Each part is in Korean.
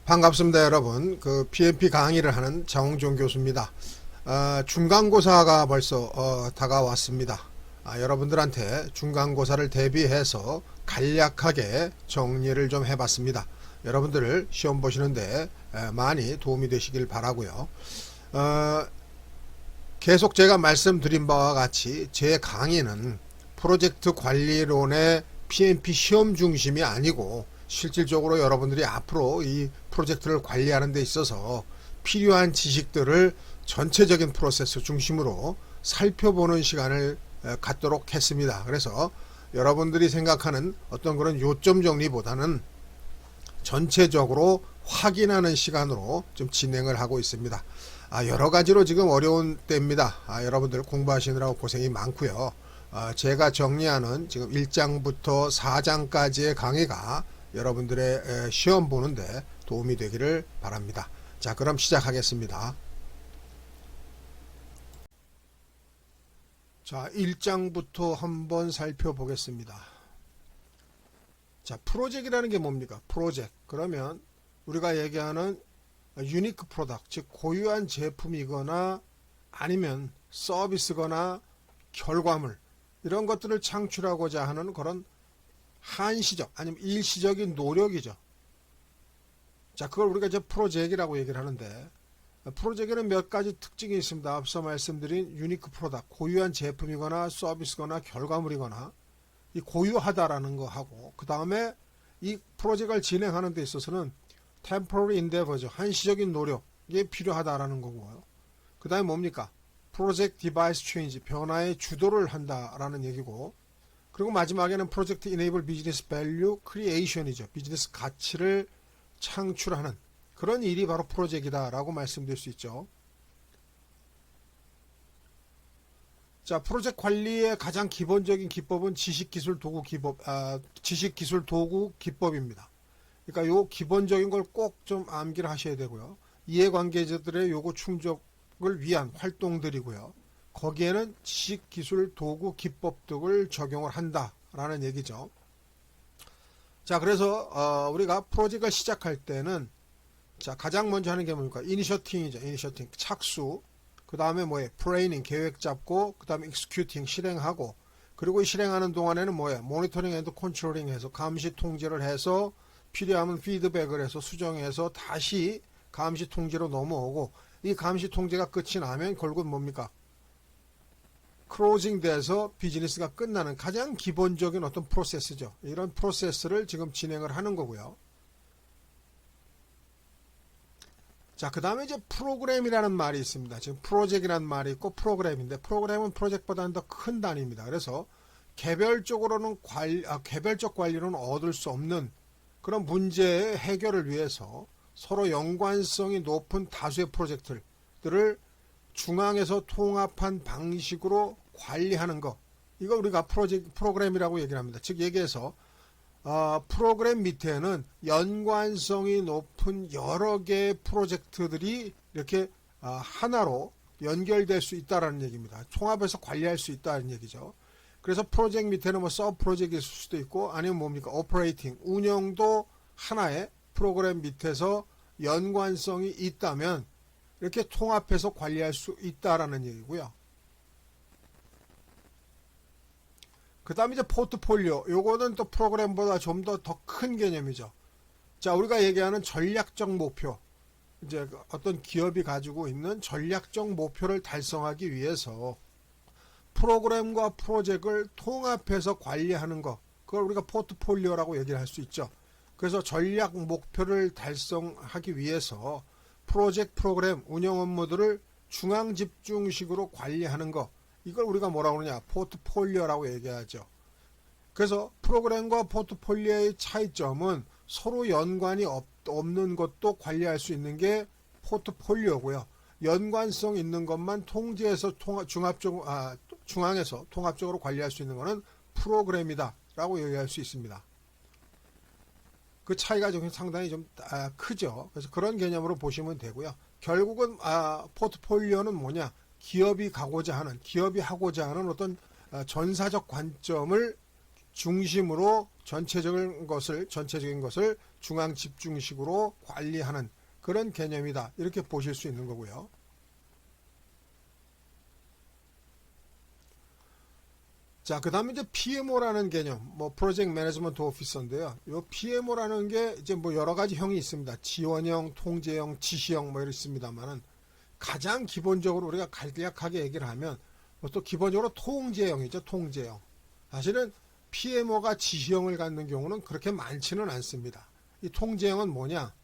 반갑습니다, 여러분. PMP 강의를 하는 장홍종 교수입니다. 중간고사가 벌써 다가왔습니다. 여러분들한테 중간고사를 대비해서 간략하게 정리를 좀 해봤습니다. 여러분들 시험 보시는데 많이 도움이 되시길 바라고요. 계속 제가 말씀드린 바와 같이 제 강의는 프로젝트 관리론의 PMP 시험 중심이 아니고 실질적으로 여러분들이 앞으로 이 프로젝트를 관리하는 데 있어서 필요한 지식들을 전체적인 프로세스 중심으로 살펴보는 시간을 갖도록 했습니다. 그래서 여러분들이 생각하는 어떤 그런 요점 정리보다는 전체적으로 확인하는 시간으로 좀 진행을 하고 있습니다. 여러 가지로 지금 어려운 때입니다. 여러분들 공부하시느라고 고생이 많고요. 제가 정리하는 지금 1장부터 4장까지의 강의가 여러분들의 시험 보는데 도움이 되기를 바랍니다. 자, 그럼 시작하겠습니다. 자, 1장부터 한번 살펴보겠습니다. 자, 프로젝트라는 게 뭡니까? 프로젝트. 그러면 우리가 얘기하는 유니크 프로덕트, 즉 고유한 제품이거나 아니면 서비스거나 결과물, 이런 것들을 창출하고자 하는 그런 한시적 아니면 일시적인 노력이죠. 자, 그걸 우리가 이제 프로젝트라고 얘기를 하는데, 프로젝트는 몇 가지 특징이 있습니다. 앞서 말씀드린 유니크 프로덕트, 고유한 제품이거나 서비스거나 결과물이거나 이 고유하다라는 거 하고, 그 다음에 이 프로젝트를 진행하는 데 있어서는 temporary endeavor죠. 한시적인 노력이 필요하다라는 거고요. 그 다음에 뭡니까? project device change, 변화의 주도를 한다라는 얘기고, 그리고 마지막에는 프로젝트 enable business value creation이죠. 비즈니스 가치를 창출하는 그런 일이 바로 프로젝트이다라고 말씀드릴 수 있죠. 자, 프로젝트 관리의 가장 기본적인 기법은 지식기술 도구 기법입니다. 그러니까 요 기본적인 걸 꼭 좀 암기를 하셔야 되고요. 이해관계자들의 요구 충족을 위한 활동들이고요. 거기에는 지식, 기술, 도구, 기법 등을 적용을 한다라는 얘기죠. 자, 그래서 우리가 프로젝트를 시작할 때는 자, 가장 먼저 하는 게 뭡니까? 이니셔팅이죠. 이니셔팅, 착수. 그 다음에 뭐예요? 플래닝, 계획 잡고, 그 다음에 executing, 실행하고, 그리고 실행하는 동안에는 뭐예요? 모니터링 앤드 컨트롤링 해서 감시 통제를 해서 필요하면 피드백을 해서 수정해서 다시 감시 통제로 넘어오고, 이 감시 통제가 끝이 나면 결국 뭡니까? 클로징 돼서 비즈니스가 끝나는 가장 기본적인 어떤 프로세스죠. 이런 프로세스를 지금 진행을 하는 거고요. 자, 그 다음에 이제 프로그램이라는 말이 있습니다. 지금 프로젝트라는 말이 있고 프로그램인데, 프로그램은 프로젝트보다는 더 큰 단위입니다. 그래서 개별적으로는 개별적 관리로는 얻을 수 없는 그런 문제의 해결을 위해서 서로 연관성이 높은 다수의 프로젝트들을 중앙에서 통합한 방식으로 관리하는 것, 이걸 우리가 프로그램이라고 얘기를 합니다. 즉 얘기해서 프로그램 밑에는 연관성이 높은 여러 개의 프로젝트들이 이렇게 하나로 연결될 수 있다는 얘기입니다. 통합해서 관리할 수 있다는 얘기죠. 그래서 프로젝트 밑에는 뭐 서브 프로젝트가 있을 수도 있고, 아니면 뭡니까? 오퍼레이팅, 운영도 하나의 프로그램 밑에서 연관성이 있다면 이렇게 통합해서 관리할 수 있다라는 얘기고요. 그 다음에 이제 포트폴리오, 요거는 또 프로그램보다 좀 더 큰 개념이죠. 자, 우리가 얘기하는 전략적 목표, 이제 어떤 기업이 가지고 있는 전략적 목표를 달성하기 위해서 프로그램과 프로젝트를 통합해서 관리하는 것, 그걸 우리가 포트폴리오라고 얘기를 할 수 있죠. 그래서 전략 목표를 달성하기 위해서 프로젝트, 프로그램, 운영 업무들을 중앙 집중식으로 관리하는 것, 이걸 우리가 뭐라고 그러냐? 포트폴리오라고 얘기하죠. 그래서 프로그램과 포트폴리오의 차이점은 서로 연관이 없는 것도 관리할 수 있는 게 포트폴리오고요. 연관성 있는 것만 통제해서 중앙에서 통합적으로 관리할 수 있는 것은 프로그램이다 라고 얘기할 수 있습니다. 그 차이가 좀 상당히 좀 크죠. 그래서 그런 개념으로 보시면 되고요. 결국은 포트폴리오는 뭐냐? 기업이 하고자 하는 어떤 전사적 관점을 중심으로 전체적인 것을 중앙 집중식으로 관리하는 그런 개념이다. 이렇게 보실 수 있는 거고요. 자, 그 다음에 이제 PMO라는 개념, 프로젝트 매니지먼트 오피서인데요. 이 PMO라는 게 이제 여러 가지 형이 있습니다. 지원형, 통제형, 지시형 이렇게 있습니다만은 가장 기본적으로 우리가 간략하게 얘기를 하면 또 기본적으로 통제형이죠. 통제형. 사실은 PMO가 지시형을 갖는 경우는 그렇게 많지는 않습니다. 이 통제형은 뭐냐?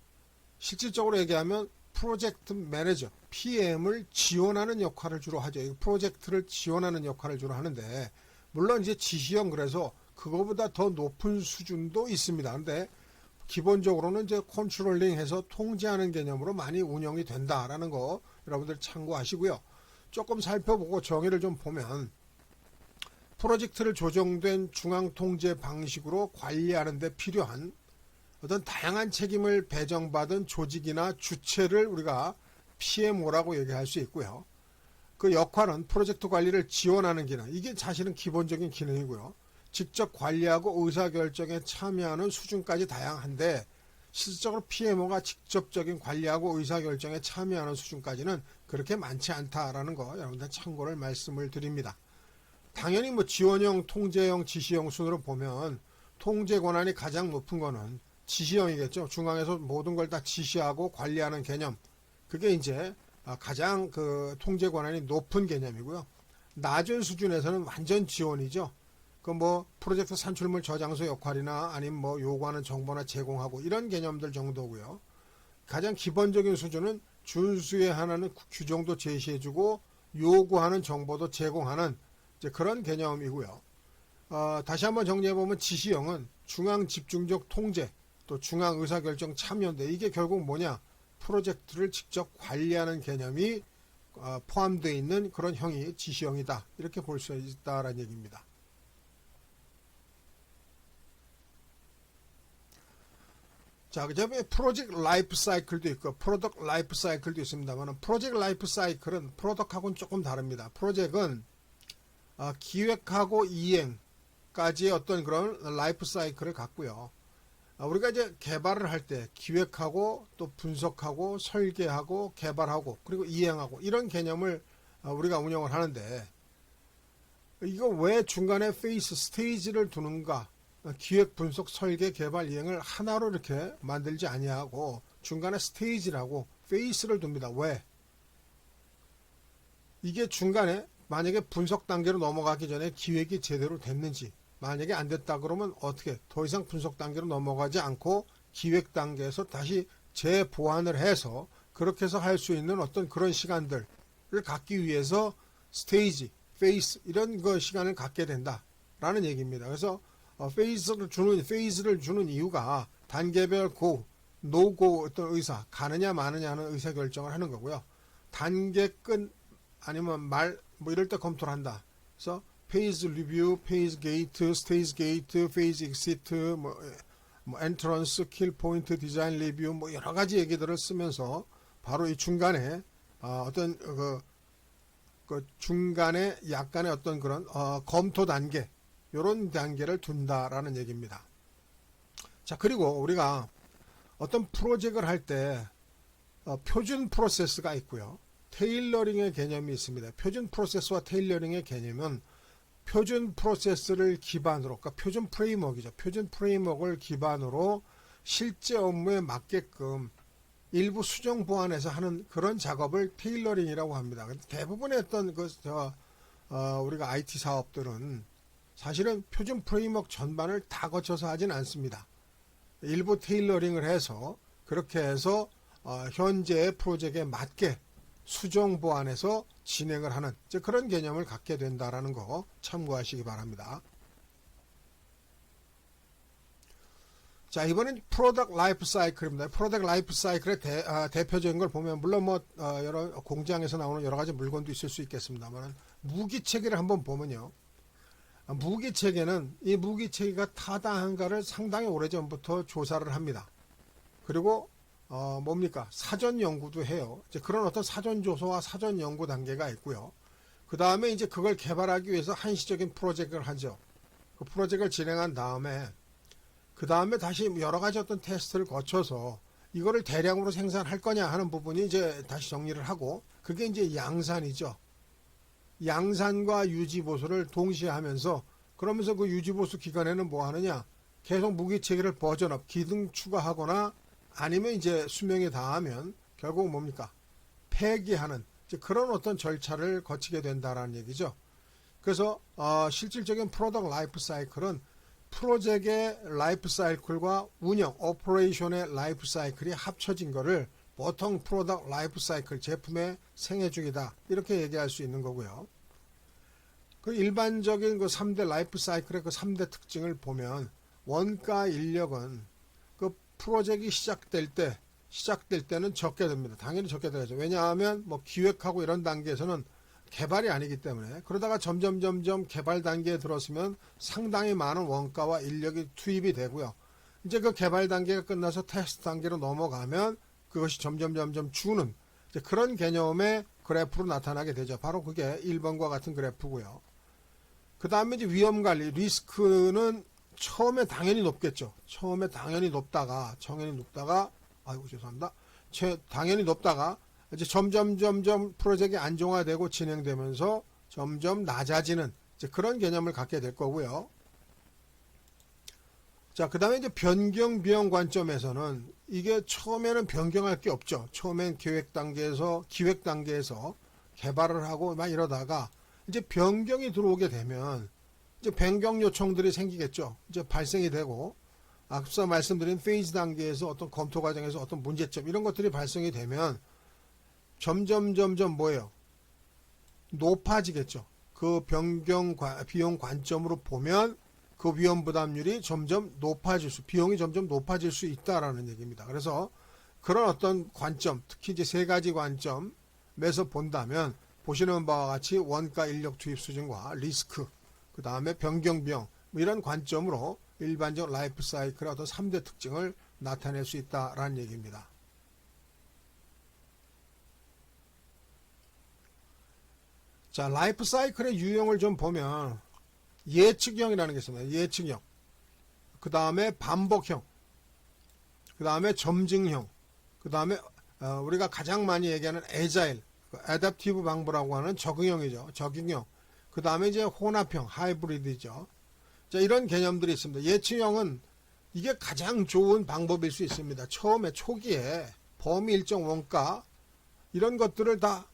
실질적으로 얘기하면 프로젝트 매니저, PM을 지원하는 역할을 주로 하죠. 프로젝트를 지원하는 역할을 주로 하는데 물론 이제 지시형 그래서 그거보다 더 높은 수준도 있습니다. 근데 기본적으로는 이제 컨트롤링해서 통제하는 개념으로 많이 운영이 된다라는 거 여러분들 참고하시고요. 조금 살펴보고 정의를 좀 보면 프로젝트를 조정된 중앙 통제 방식으로 관리하는 데 필요한 어떤 다양한 책임을 배정받은 조직이나 주체를 우리가 PMO라고 얘기할 수 있고요. 그 역할은 프로젝트 관리를 지원하는 기능, 이게 사실은 기본적인 기능이고요. 직접 관리하고 의사결정에 참여하는 수준까지 다양한데 실질적으로 PMO가 직접적인 관리하고 의사결정에 참여하는 수준까지는 그렇게 많지 않다라는 거 여러분들 참고를 말씀을 드립니다. 당연히 지원형, 통제형, 지시형 순으로 보면 통제 권한이 가장 높은 거는 지시형이겠죠. 중앙에서 모든 걸 다 지시하고 관리하는 개념. 그게 이제 가장 그 통제 권한이 높은 개념이고요. 낮은 수준에서는 완전 지원이죠. 그 프로젝트 산출물 저장소 역할이나 아니면 요구하는 정보나 제공하고 이런 개념들 정도고요. 가장 기본적인 수준은 준수에 하나는 규정도 제시해주고 요구하는 정보도 제공하는 이제 그런 개념이고요. 다시 한번 정리해보면 지시형은 중앙 집중적 통제 또 중앙 의사결정 참여인데 이게 결국 뭐냐? 프로젝트를 직접 관리하는 개념이 포함되어 있는 그런 형이 지시형이다. 이렇게 볼 수 있다라는 얘기입니다. 자, 그 다음에 프로젝트 라이프 사이클도 있고 프로덕트 라이프 사이클도 있습니다만 프로젝트 라이프 사이클은 프로덕트하고는 조금 다릅니다. 프로젝트는 기획하고 이행까지의 어떤 그런 라이프 사이클을 갖고요. 우리가 이제 개발을 할 때 기획하고 또 분석하고 설계하고 개발하고 그리고 이행하고 이런 개념을 우리가 운영을 하는데 이거 왜 중간에 페이스 스테이지를 두는가? 기획 분석 설계 개발 이행을 하나로 이렇게 만들지 아니하고 중간에 스테이지라고 페이스를 둡니다. 왜? 이게 중간에 만약에 분석 단계로 넘어가기 전에 기획이 제대로 됐는지 만약에 안 됐다 그러면 어떻게 더 이상 분석 단계로 넘어가지 않고 기획 단계에서 다시 재보완을 해서 그렇게 해서 할 수 있는 어떤 그런 시간들을 갖기 위해서 스테이지, 페이스 이런 거 시간을 갖게 된다라는 얘기입니다. 그래서 페이즈를 주는 이유가 단계별 고, 노고 어떤 의사 가느냐 마느냐 하는 의사 결정을 하는 거고요. 단계 끝 아니면 말 이럴 때 검토를 한다. 그래서 페이즈 리뷰, 페이즈 게이트, 스테이지 게이트, 페이즈 익시트, 엔트런스, 킬 포인트, 디자인 리뷰 여러 가지 얘기들을 쓰면서 바로 이 중간에 어떤 그 중간에 약간의 어떤 그런 검토 단계 이런 단계를 둔다라는 얘기입니다. 자, 그리고 우리가 어떤 프로젝트를 할 때 표준 프로세스가 있고요. 테일러링의 개념이 있습니다. 표준 프로세스와 테일러링의 개념은 표준 프로세스를 기반으로, 그러니까 표준 프레임워크이죠. 표준 프레임워크를 기반으로 실제 업무에 맞게끔 일부 수정 보완해서 하는 그런 작업을 테일러링이라고 합니다. 대부분의 어떤 우리가 IT 사업들은 사실은 표준 프레임워크 전반을 다 거쳐서 하진 않습니다. 일부 테일러링을 해서 그렇게 해서 현재의 프로젝트에 맞게 수정 보완해서 진행을 하는 그런 개념을 갖게 된다라는 거 참고하시기 바랍니다. 자, 이번엔 프로덕트 라이프 사이클입니다. 프로덕트 라이프 사이클의 대표적인 걸 보면 물론 여러 공장에서 나오는 여러 가지 물건도 있을 수 있겠습니다만 무기 체계를 한번 보면요. 무기 체계는 이 무기 체계가 타당한가를 상당히 오래전부터 조사를 합니다. 그리고 뭡니까? 사전 연구도 해요. 이제 그런 어떤 사전 조사와 사전 연구 단계가 있고요. 그 다음에 이제 그걸 개발하기 위해서 한시적인 프로젝트를 하죠. 그 프로젝트를 진행한 다음에 그 다음에 다시 여러 가지 어떤 테스트를 거쳐서 이거를 대량으로 생산할 거냐 하는 부분이 이제 다시 정리를 하고, 그게 이제 양산이죠. 양산과 유지보수를 동시에 하면서, 그러면서 그 유지보수 기간에는 뭐 하느냐, 계속 무기체계를 버전업, 기능 추가하거나 아니면 이제 수명이 다하면 결국 뭡니까, 폐기하는 그런 어떤 절차를 거치게 된다라는 얘기죠. 그래서 실질적인 프로덕트 라이프 사이클은 프로젝트의 라이프 사이클과 운영, 오퍼레이션의 라이프 사이클이 합쳐진 거를 보통 프로덕트 라이프 사이클, 제품의 생애 중이다, 이렇게 얘기할 수 있는 거고요. 그 일반적인 그 3대 라이프 사이클의 그 3대 특징을 보면, 원가 인력은 그 프로젝트가 시작될 때는 적게 됩니다. 당연히 적게 되죠. 왜냐하면 뭐 기획하고 이런 단계에서는 개발이 아니기 때문에. 그러다가 점점 개발 단계에 들어서면 상당히 많은 원가와 인력이 투입이 되고요. 이제 그 개발 단계가 끝나서 테스트 단계로 넘어가면 그것이 점점 주는 그런 개념의 그래프로 나타나게 되죠. 바로 그게 1번과 같은 그래프고요. 그 다음에 이제 위험관리, 리스크는 처음에 당연히 높겠죠. 처음에 당연히 높다가, 아이고 죄송합니다. 당연히 높다가 이제 점점 프로젝트가 안정화되고 진행되면서 점점 낮아지는 이제 그런 개념을 갖게 될 거고요. 자, 그 다음에 이제 변경 비용 관점에서는 이게 처음에는 변경할 게 없죠. 처음엔 기획 단계에서 개발을 하고 막 이러다가 이제 변경이 들어오게 되면 이제 변경 요청들이 생기겠죠. 이제 발생이 되고, 앞서 말씀드린 페이즈 단계에서 어떤 검토 과정에서 어떤 문제점 이런 것들이 발생이 되면 점점 뭐예요? 높아지겠죠. 그 변경 비용 관점으로 보면 그 위험 부담률이 비용이 점점 높아질 수 있다라는 얘기입니다. 그래서 그런 어떤 관점, 특히 이제 세 가지 관점에서 본다면 보시는 바와 같이 원가 인력 투입 수준과 리스크, 그 다음에 변경 비용, 이런 관점으로 일반적 라이프 사이클의 어떤 3대 특징을 나타낼 수 있다라는 얘기입니다. 자, 라이프 사이클의 유형을 좀 보면 예측형이라는 게 있습니다. 예측형. 그 다음에 반복형. 그 다음에 점증형. 그 다음에 우리가 가장 많이 얘기하는 애자일, 애답티브 방법이라고 하는 적응형이죠. 적응형. 그 다음에 이제 혼합형, 하이브리드죠. 자, 이런 개념들이 있습니다. 예측형은 이게 가장 좋은 방법일 수 있습니다. 초기에 범위 일정 원가 이런 것들을 다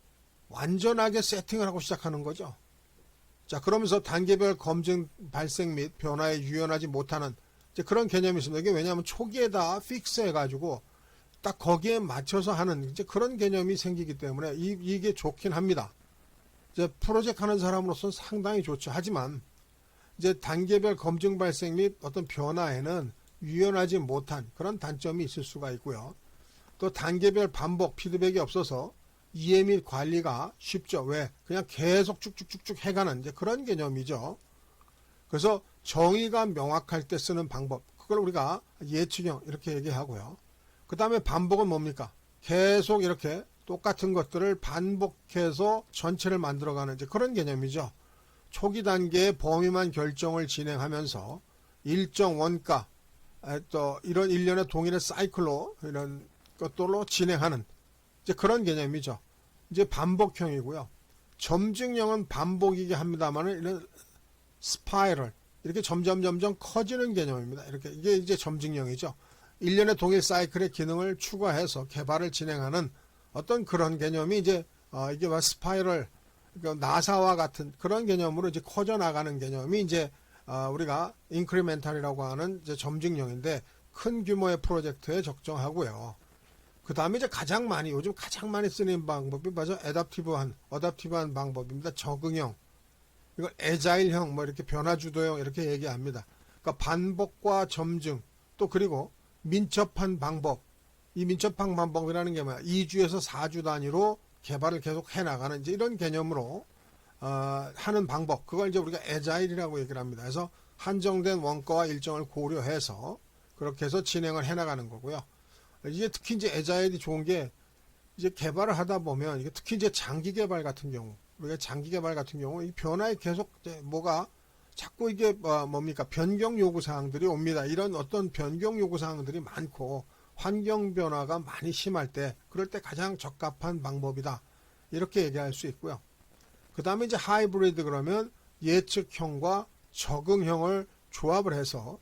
완전하게 세팅을 하고 시작하는 거죠. 자, 그러면서 단계별 검증 발생 및 변화에 유연하지 못하는 이제 그런 개념이 있습니다. 이게 왜냐하면 초기에 다 픽스 해가지고 딱 거기에 맞춰서 하는 이제 그런 개념이 생기기 때문에 이게 좋긴 합니다. 이제 프로젝트 하는 사람으로서는 상당히 좋죠. 하지만 이제 단계별 검증 발생 및 어떤 변화에는 유연하지 못한 그런 단점이 있을 수가 있고요. 또 단계별 반복 피드백이 없어서 이해 및 관리가 쉽죠. 왜? 그냥 계속 쭉쭉쭉쭉 해가는 이제 그런 개념이죠. 그래서 정의가 명확할 때 쓰는 방법, 그걸 우리가 예측형 이렇게 얘기하고요. 그 다음에 반복은 뭡니까? 계속 이렇게 똑같은 것들을 반복해서 전체를 만들어가는 이제 그런 개념이죠. 초기 단계의 범위만 결정을 진행하면서 일정 원가, 또 이런 일련의 동일의 사이클로 이런 것들로 진행하는 이제 그런 개념이죠. 이제 반복형이고요. 점증형은 반복이긴 합니다만은 이런 스파이럴 이렇게 점점 커지는 개념입니다. 이게 이제 점증형이죠. 일련의 동일 사이클의 기능을 추가해서 개발을 진행하는 어떤 그런 개념이 이제 이게 스파이럴, 그러니까 나사와 같은 그런 개념으로 이제 커져 나가는 개념이 이제 우리가 인크리멘탈이라고 하는 이제 점증형인데 큰 규모의 프로젝트에 적정하고요. 그 다음에 이제 요즘 가장 많이 쓰는 방법이 맞아 어댑티브한 방법입니다. 적응형, 이걸 애자일형, 뭐 이렇게 변화주도형 이렇게 얘기합니다. 그러니까 반복과 점증, 또 그리고 민첩한 방법. 이 민첩한 방법이라는 게 뭐야? 2주에서 4주 단위로 개발을 계속 해나가는 이제 이런 개념으로 하는 방법. 그걸 이제 우리가 애자일이라고 얘기를 합니다. 그래서 한정된 원가와 일정을 고려해서 그렇게 해서 진행을 해나가는 거고요. 이게 특히 이제 애자일이 좋은 게 이제 개발을 하다 보면 이게 특히 이제 장기 개발 같은 경우, 우리가 장기 개발 같은 경우 이 변화에 계속 이제 뭐가 자꾸 이게 뭡니까? 변경 요구 사항들이 옵니다. 이런 어떤 변경 요구 사항들이 많고 환경 변화가 많이 심할 때 그럴 때 가장 적합한 방법이다. 이렇게 얘기할 수 있고요. 그 다음에 이제 하이브리드 그러면 예측형과 적응형을 조합을 해서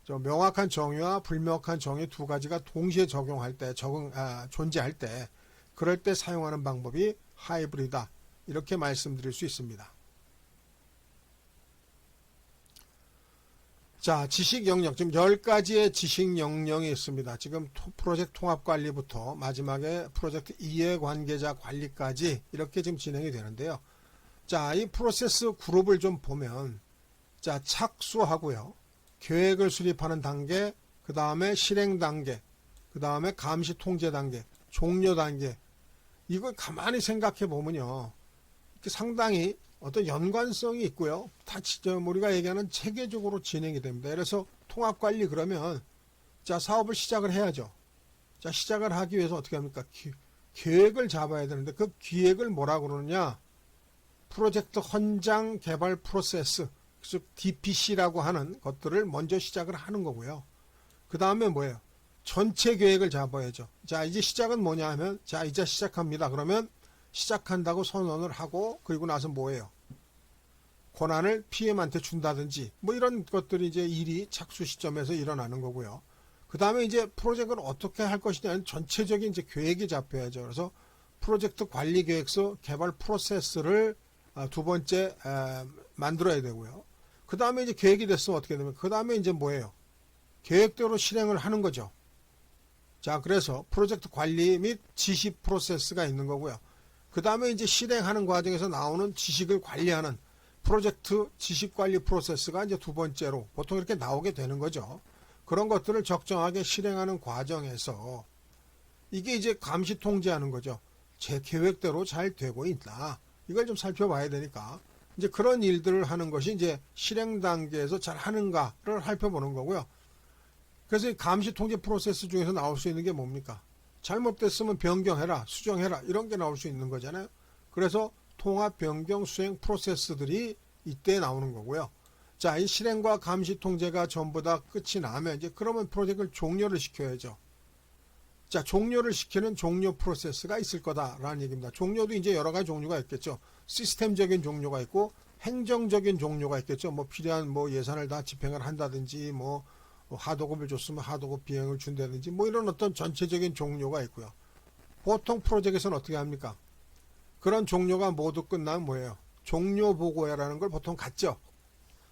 명확한 정의와 불명확한 정의 두 가지가 동시에 적용할 때 존재할 때 그럴 때 사용하는 방법이 하이브리드다. 이렇게 말씀드릴 수 있습니다. 자, 지식 영역. 지금 10가지의 지식 영역이 있습니다. 지금 프로젝트 통합 관리부터 마지막에 프로젝트 이해관계자 관리까지 이렇게 지금 진행이 되는데요. 자, 이 프로세스 그룹을 좀 보면, 자, 착수하고요. 계획을 수립하는 단계, 그 다음에 실행 단계, 그 다음에 감시 통제 단계, 종료 단계. 이걸 가만히 생각해 보면요. 상당히 어떤 연관성이 있고요. 다 우리가 얘기하는 체계적으로 진행이 됩니다. 그래서 통합관리 그러면 자 사업을 시작을 해야죠. 자 시작을 하기 위해서 어떻게 합니까? 계획을 잡아야 되는데 그 기획을 뭐라 그러느냐? 프로젝트 헌장 개발 프로세스, 즉 DPC라고 하는 것들을 먼저 시작을 하는 거고요. 그 다음에 뭐예요? 전체 계획을 잡아야죠. 자 이제 시작은 뭐냐 하면 자 이제 시작합니다. 그러면 시작한다고 선언을 하고 그리고 나서 뭐예요? 권한을 PM한테 준다든지 뭐 이런 것들이 이제 일이 착수 시점에서 일어나는 거고요. 그 다음에 이제 프로젝트를 어떻게 할 것이냐는 전체적인 이제 계획이 잡혀야죠. 그래서 프로젝트 관리 계획서 개발 프로세스를 두 번째 만들어야 되고요. 그 다음에 이제 계획이 됐으면 어떻게 되면 그 다음에 이제 뭐예요? 계획대로 실행을 하는 거죠. 자, 그래서 프로젝트 관리 및 지시 프로세스가 있는 거고요. 그 다음에 이제 실행하는 과정에서 나오는 지식을 관리하는 프로젝트 지식관리 프로세스가 이제 두 번째로 보통 이렇게 나오게 되는 거죠. 그런 것들을 적정하게 실행하는 과정에서 이게 이제 감시 통제하는 거죠. 제 계획대로 잘 되고 있다. 이걸 좀 살펴봐야 되니까 이제 그런 일들을 하는 것이 이제 실행 단계에서 잘 하는가를 살펴보는 거고요. 그래서 이 감시 통제 프로세스 중에서 나올 수 있는 게 뭡니까? 잘못됐으면 변경해라, 수정해라 이런 게 나올 수 있는 거잖아요. 그래서 통합 변경 수행 프로세스들이 이때 나오는 거고요. 자, 이 실행과 감시 통제가 전부 다 끝이 나면 이제 그러면 프로젝트를 종료를 시켜야죠. 자, 종료를 시키는 종료 프로세스가 있을 거다라는 얘기입니다. 종료도 이제 여러 가지 종류가 있겠죠. 시스템적인 종료가 있고 행정적인 종료가 있겠죠. 뭐 필요한 뭐 예산을 다 집행을 한다든지 뭐 하도급을 줬으면 하도급 비행을 준다든지 뭐 이런 어떤 전체적인 종료가 있고요. 보통 프로젝트에서는 어떻게 합니까? 그런 종료가 모두 끝나면 뭐예요? 종료 보고회라는 걸 보통 갖죠.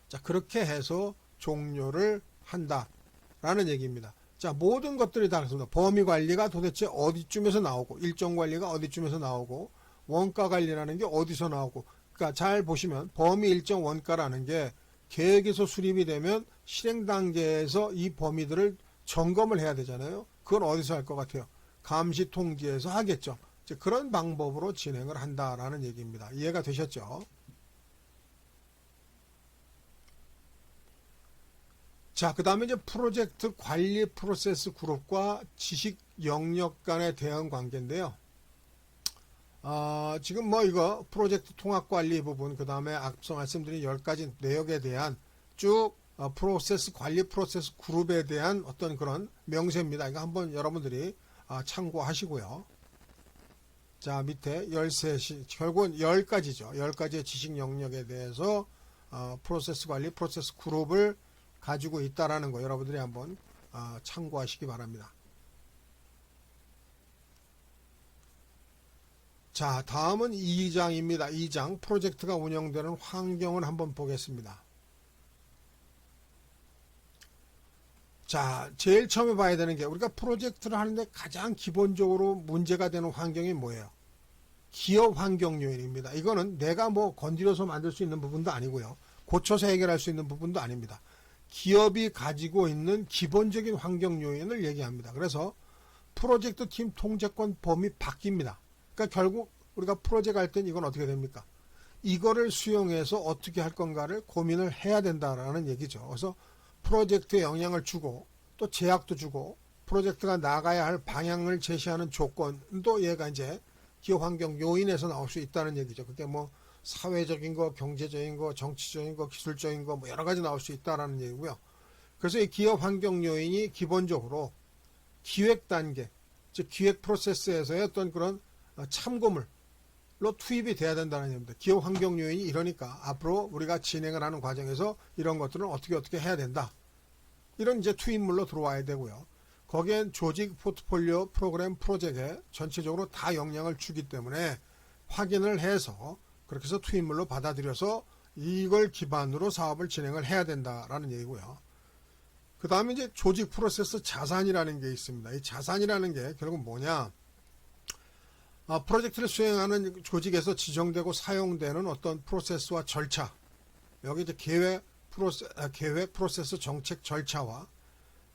자, 그렇게 해서 종료를 한다라는 얘기입니다. 자, 모든 것들이 다 그렇습니다. 범위 관리가 도대체 어디쯤에서 나오고 일정 관리가 어디쯤에서 나오고 원가 관리라는 게 어디서 나오고 그러니까 잘 보시면 범위 일정 원가라는 게 계획에서 수립이 되면 실행 단계에서 이 범위들을 점검을 해야 되잖아요. 그건 어디서 할 것 같아요? 감시 통지에서 하겠죠. 이제 그런 방법으로 진행을 한다라는 얘기입니다. 이해가 되셨죠? 자, 그 다음에 이제 프로젝트 관리 프로세스 그룹과 지식 영역 간의 대응 관계인데요. 지금 뭐 이거 프로젝트 통합 관리 부분, 그 다음에 앞서 말씀드린 10가지 내역에 대한 쭉 프로세스 관리 프로세스 그룹에 대한 어떤 그런 명세입니다. 이거 한번 여러분들이 참고하시고요. 자, 밑에 13시, 결국은 10가지죠. 10가지의 지식 영역에 대해서 프로세스 관리 프로세스 그룹을 가지고 있다라는 거 여러분들이 한번 참고하시기 바랍니다. 자, 다음은 2장입니다. 2장 프로젝트가 운영되는 환경을 한번 보겠습니다. 자, 제일 처음에 봐야 되는 게 우리가 프로젝트를 하는데 가장 기본적으로 문제가 되는 환경이 뭐예요? 기업 환경 요인입니다. 이거는 내가 뭐 건드려서 만들 수 있는 부분도 아니고요. 고쳐서 해결할 수 있는 부분도 아닙니다. 기업이 가지고 있는 기본적인 환경 요인을 얘기합니다. 그래서 프로젝트 팀 통제권 범위 바뀝니다. 그러니까 결국 우리가 프로젝트 할 땐 이건 어떻게 됩니까? 이거를 수용해서 어떻게 할 건가를 고민을 해야 된다라는 얘기죠. 그래서 프로젝트에 영향을 주고 또 제약도 주고 프로젝트가 나가야 할 방향을 제시하는 조건도 얘가 이제 기업 환경 요인에서 나올 수 있다는 얘기죠. 그게 뭐 사회적인 거, 경제적인 거, 정치적인 거, 기술적인 거, 뭐 여러 가지 나올 수 있다라는 얘기고요. 그래서 이 기업 환경 요인이 기본적으로 기획 단계, 즉 기획 프로세스에서의 어떤 그런 참고물로 투입이 돼야 된다는 얘기입니다. 기업 환경 요인이 이러니까 앞으로 우리가 진행을 하는 과정에서 이런 것들은 어떻게 해야 된다. 이런 이제 투입물로 들어와야 되고요. 거기엔 조직, 포트폴리오, 프로그램, 프로젝트에 전체적으로 다 영향을 주기 때문에 확인을 해서 그렇게 해서 투입물로 받아들여서 이걸 기반으로 사업을 진행을 해야 된다라는 얘기고요. 그 다음에 이제 조직 프로세스 자산이라는 게 있습니다. 이 자산이라는 게 결국 뭐냐? 프로젝트를 수행하는 조직에서 지정되고 사용되는 어떤 프로세스와 절차, 여기 이제 계획, 프로세스, 정책, 절차와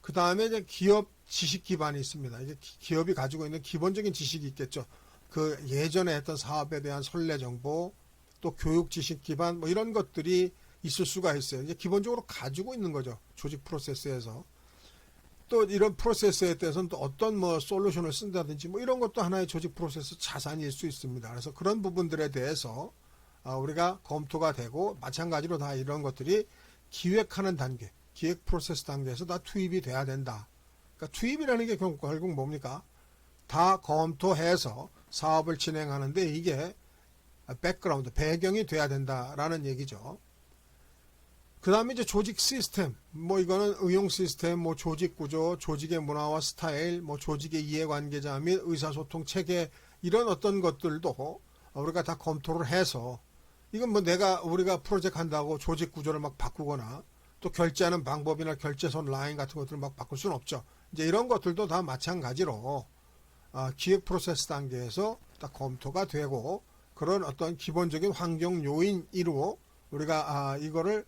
그 다음에 이제 기업 지식 기반이 있습니다. 이게 기업이 가지고 있는 기본적인 지식이 있겠죠. 그 예전에 했던 사업에 대한 선례 정보, 또 교육 지식 기반, 뭐 이런 것들이 있을 수가 있어요. 이제 기본적으로 가지고 있는 거죠. 조직 프로세스에서. 또 이런 프로세스에 대해서는 또 어떤 뭐 솔루션을 쓴다든지 뭐 이런 것도 하나의 조직 프로세스 자산일 수 있습니다. 그래서 그런 부분들에 대해서 우리가 검토가 되고 마찬가지로 다 이런 것들이 기획하는 단계, 기획 프로세스 단계에서 다 투입이 돼야 된다. 그러니까 투입이라는 게 결국 뭡니까? 다 검토해서 사업을 진행하는데 이게 백그라운드, 배경이 돼야 된다라는 얘기죠. 그 다음에 이제 조직 시스템, 뭐 이거는 의용 시스템, 뭐 조직 구조, 조직의 문화와 스타일, 뭐 조직의 이해관계자 및 의사소통 체계, 이런 어떤 것들도 우리가 다 검토를 해서 이건 뭐 우리가 프로젝트 한다고 조직 구조를 막 바꾸거나 또 결제하는 방법이나 결제선 라인 같은 것들을 막 바꿀 수는 없죠. 이제 이런 것들도 다 마찬가지로 기획 프로세스 단계에서 다 검토가 되고 그런 어떤 기본적인 환경 요인으로 우리가 이거를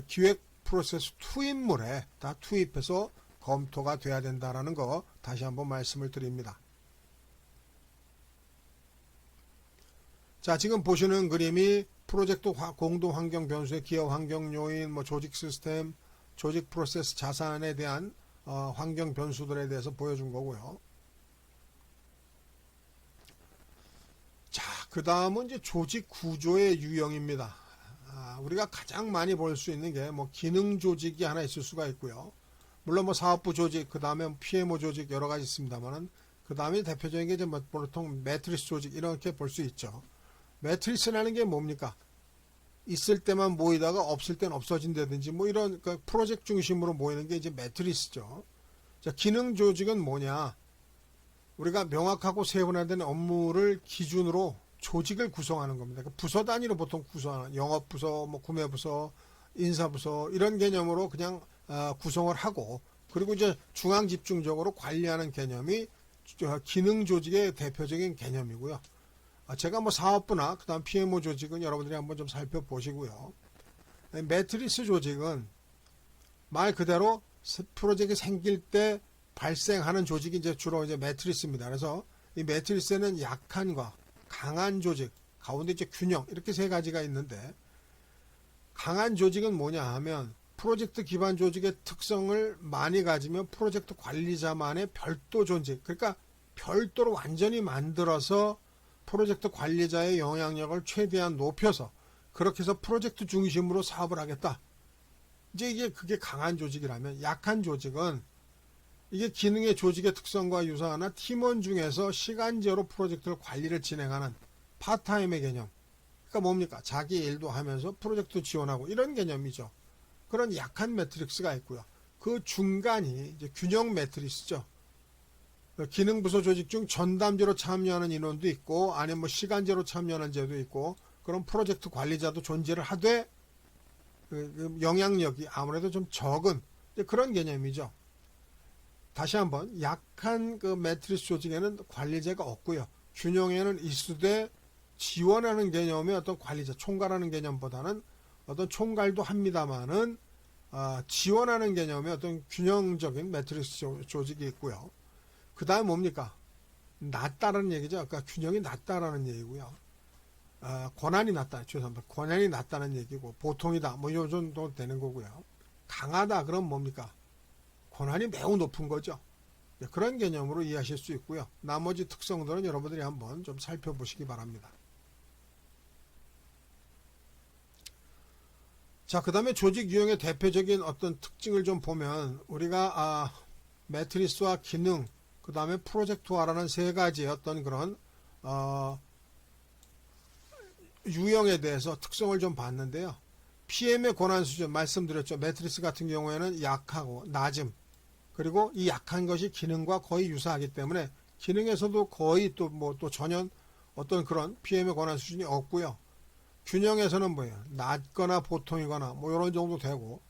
기획 프로세스 투입물에 다 투입해서 검토가 돼야 된다라는 거 다시 한번 말씀을 드립니다. 자, 지금 보시는 그림이 프로젝트 공동 환경 변수의 기업 환경 요인, 뭐 조직 시스템, 조직 프로세스 자산에 대한 환경 변수들에 대해서 보여준 거고요. 자, 그 다음은 이제 조직 구조의 유형입니다. 우리가 가장 많이 볼 수 있는 게 뭐 기능 조직이 하나 있을 수가 있고요. 물론 뭐 사업부 조직, 그 다음에 PMO 조직 여러 가지 있습니다만은 그 다음에 대표적인 게 이제 뭐 보통 매트리스 조직 이렇게 볼 수 있죠. 매트리스라는 게 뭡니까? 있을 때만 모이다가 없을 때는 없어진다든지 뭐 이런 그러니까 프로젝트 중심으로 모이는 게 이제 매트리스죠. 자, 기능 조직은 뭐냐? 우리가 명확하고 세분화된 업무를 기준으로 조직을 구성하는 겁니다. 그러니까 부서 단위로 보통 구성하는 영업부서, 뭐 구매부서, 인사부서 이런 개념으로 그냥 구성을 하고 그리고 이제 중앙 집중적으로 관리하는 개념이 기능 조직의 대표적인 개념이고요. 제가 뭐 사업부나 그다음 PMO 조직은 여러분들이 한번 좀 살펴보시고요. 매트리스 조직은 말 그대로 프로젝트가 생길 때 발생하는 조직이 이제 주로 이제 매트리스입니다. 그래서 이 매트리스에는 약한과 강한 조직, 가운데 이제 균형 이렇게 세 가지가 있는데 강한 조직은 뭐냐 하면 프로젝트 기반 조직의 특성을 많이 가지면 프로젝트 관리자만의 별도 존재, 그러니까 별도로 완전히 만들어서 프로젝트 관리자의 영향력을 최대한 높여서 그렇게 해서 프로젝트 중심으로 사업을 하겠다. 이제 그게 강한 조직이라면 약한 조직은 이게 기능의 조직의 특성과 유사하나 팀원 중에서 시간제로 프로젝트를 관리를 진행하는 파트타임의 개념. 그러니까 뭡니까? 자기 일도 하면서 프로젝트 지원하고 이런 개념이죠. 그런 약한 매트릭스가 있고요. 그 중간이 이제 균형 매트리스죠. 기능부서 조직 중 전담제로 참여하는 인원도 있고 아니면 뭐 시간제로 참여하는 제도 있고 그런 프로젝트 관리자도 존재를 하되 영향력이 아무래도 좀 적은 그런 개념이죠. 다시 한번 약한 그 매트리스 조직에는 관리자가 없고요. 균형에는 있으되 지원하는 개념의 어떤 관리자, 총괄하는 개념보다는 어떤 총괄도 합니다만은 지원하는 개념의 어떤 균형적인 매트리스 조직이 있고요. 그 다음 뭡니까? 낮다라는 얘기죠. 그러니까 균형이 낮다라는 얘기고요. 권한이 낮다. 죄송합니다. 권한이 낮다는 얘기고 보통이다. 뭐 이 정도 되는 거고요. 강하다. 그럼 뭡니까? 권한이 매우 높은 거죠. 그런 개념으로 이해하실 수 있고요. 나머지 특성들은 여러분들이 한번 좀 살펴보시기 바랍니다. 자, 그 다음에 조직 유형의 대표적인 어떤 특징을 좀 보면 우리가 매트리스와 기능, 그 다음에 프로젝트화라는 세 가지의 어떤 그런 유형에 대해서 특성을 좀 봤는데요. PM의 권한 수준 말씀드렸죠. 매트리스 같은 경우에는 약하고 낮음, 그리고 이 약한 것이 기능과 거의 유사하기 때문에 기능에서도 거의 또 전혀 어떤 그런 PM의 권한 수준이 없고요. 균형에서는 뭐예요? 낮거나 보통이거나 뭐 이런 정도 되고,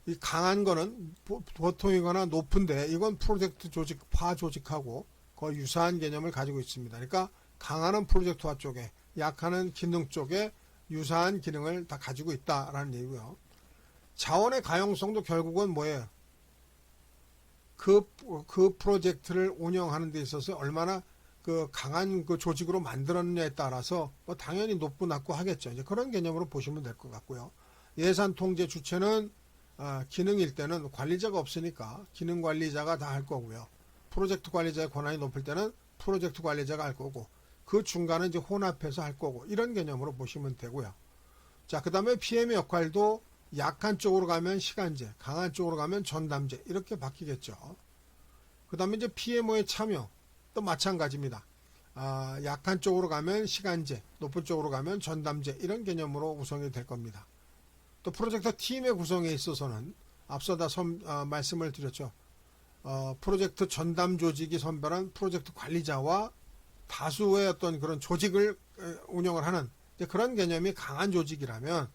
이 강한 거는 보통이거나 높은데 이건 프로젝트 조직화 조직하고 거의 유사한 개념을 가지고 있습니다. 그러니까 강한은 프로젝트화 쪽에, 약한은 기능 쪽에 유사한 기능을 다 가지고 있다라는 얘기고요. 자원의 가용성도 결국은 뭐예요? 그 프로젝트를 운영하는 데 있어서 얼마나 그 강한 그 조직으로 만들었느냐에 따라서 뭐 당연히 높고 낮고 하겠죠. 이제 그런 개념으로 보시면 될 것 같고요. 예산 통제 주체는 기능일 때는 관리자가 없으니까 기능 관리자가 다 할 거고요. 프로젝트 관리자의 권한이 높을 때는 프로젝트 관리자가 할 거고, 그 중간은 이제 혼합해서 할 거고, 이런 개념으로 보시면 되고요. 자, 그 다음에 PM의 역할도 약한 쪽으로 가면 시간제, 강한 쪽으로 가면 전담제, 이렇게 바뀌겠죠. 그 다음에 이제 PMO의 참여 또 마찬가지입니다. 약한 쪽으로 가면 시간제, 높은 쪽으로 가면 전담제, 이런 개념으로 구성이 될 겁니다. 또 프로젝트 팀의 구성에 있어서는 앞서 다 말씀을 드렸죠. 프로젝트 전담 조직이 선별한 프로젝트 관리자와 다수의 어떤 그런 조직을 운영을 하는 그런 개념이 강한 조직이라면,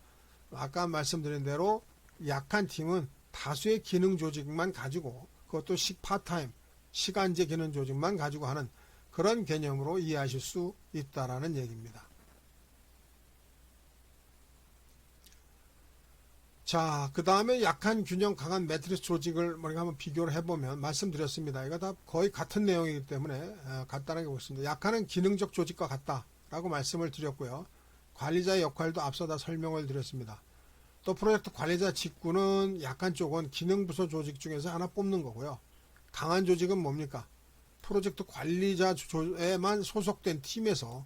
아까 말씀드린 대로 약한 팀은 다수의 기능 조직만 가지고, 그것도 파타임, 시간제 기능 조직만 가지고 하는 그런 개념으로 이해하실 수 있다라는 얘기입니다. 자, 그 다음에 약한 균형 강한 매트리스 조직을 우리가 한번 비교를 해보면, 말씀드렸습니다. 이거 다 거의 같은 내용이기 때문에 간단하게 보겠습니다. 약한은 기능적 조직과 같다라고 말씀을 드렸고요. 관리자의 역할도 앞서 다 설명을 드렸습니다. 또 프로젝트 관리자 직구는 약한 쪽은 기능부서 조직 중에서 하나 뽑는 거고요. 강한 조직은 뭡니까? 프로젝트 관리자에만 소속된 팀에서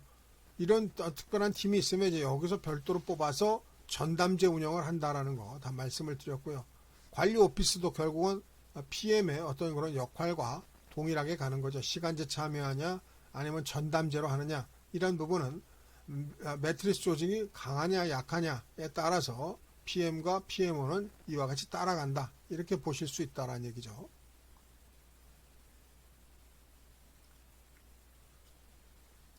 이런 특별한 팀이 있으면 이제 여기서 별도로 뽑아서 전담제 운영을 한다라는 거 다 말씀을 드렸고요. 관리 오피스도 결국은 PM의 어떤 그런 역할과 동일하게 가는 거죠. 시간제 참여하냐 아니면 전담제로 하느냐, 이런 부분은 매트리스 조직이 강하냐 약하냐에 따라서 PM과 PMO는 이와 같이 따라간다, 이렇게 보실 수 있다라는 얘기죠.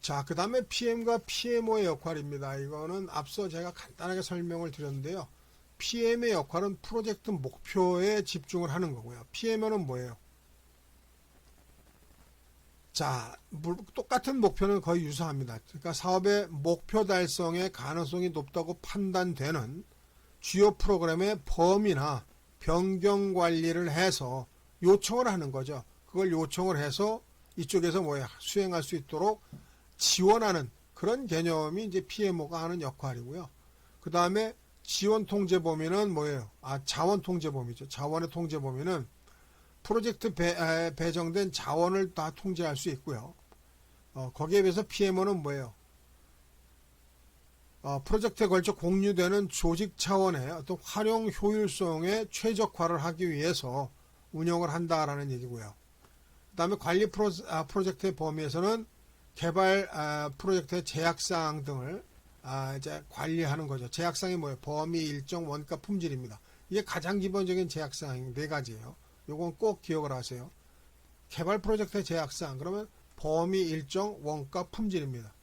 자, 그 다음에 PM과 PMO의 역할입니다. 이거는 앞서 제가 간단하게 설명을 드렸는데요. PM의 역할은 프로젝트 목표에 집중을 하는 거고요. PMO는 뭐예요? 자, 똑같은 목표는 거의 유사합니다. 그러니까 사업의 목표 달성의 가능성이 높다고 판단되는 주요 프로그램의 범위나 변경 관리를 해서 요청을 하는 거죠. 그걸 요청을 해서 이쪽에서 수행할 수 있도록 지원하는 그런 개념이 이제 PMO가 하는 역할이고요. 그 다음에 지원 통제 범위는 뭐예요? 자원 통제 범위죠. 자원의 통제 범위는 프로젝트 배정된 자원을 다 통제할 수 있고요. 거기에 비해서 PMO는 뭐예요? 프로젝트에 걸쳐 공유되는 조직 차원의 어떤 활용 효율성에 최적화를 하기 위해서 운영을 한다라는 얘기고요. 그 다음에 관리 프로젝트의 범위에서는 개발 프로젝트의 제약사항 등을 이제 관리하는 거죠. 제약사항이 뭐예요? 범위, 일정, 원가, 품질입니다. 이게 가장 기본적인 제약사항이 네 가지예요. 요건 꼭 기억을 하세요. 개발 프로젝트의 제약사항, 그러면 범위, 일정, 원가, 품질입니다.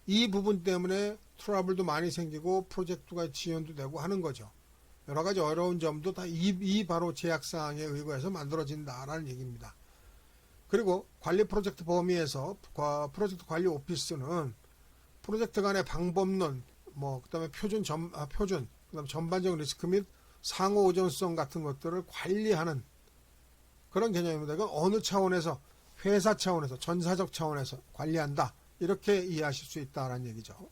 이 부분 때문에 트러블도 많이 생기고 프로젝트가 지연도 되고 하는 거죠. 여러 가지 어려운 점도 다 이 바로 제약사항에 의거해서 만들어진다라는 얘기입니다. 그리고 관리 프로젝트 범위에서 프로젝트 관리 오피스는 프로젝트 간의 방법론, 그다음에 표준, 그다음에 전반적 리스크 및 상호 오전성 같은 것들을 관리하는 그런 개념입니다. 이건 어느 차원에서, 회사 차원에서, 전사적 차원에서 관리한다, 이렇게 이해하실 수 있다라는 얘기죠.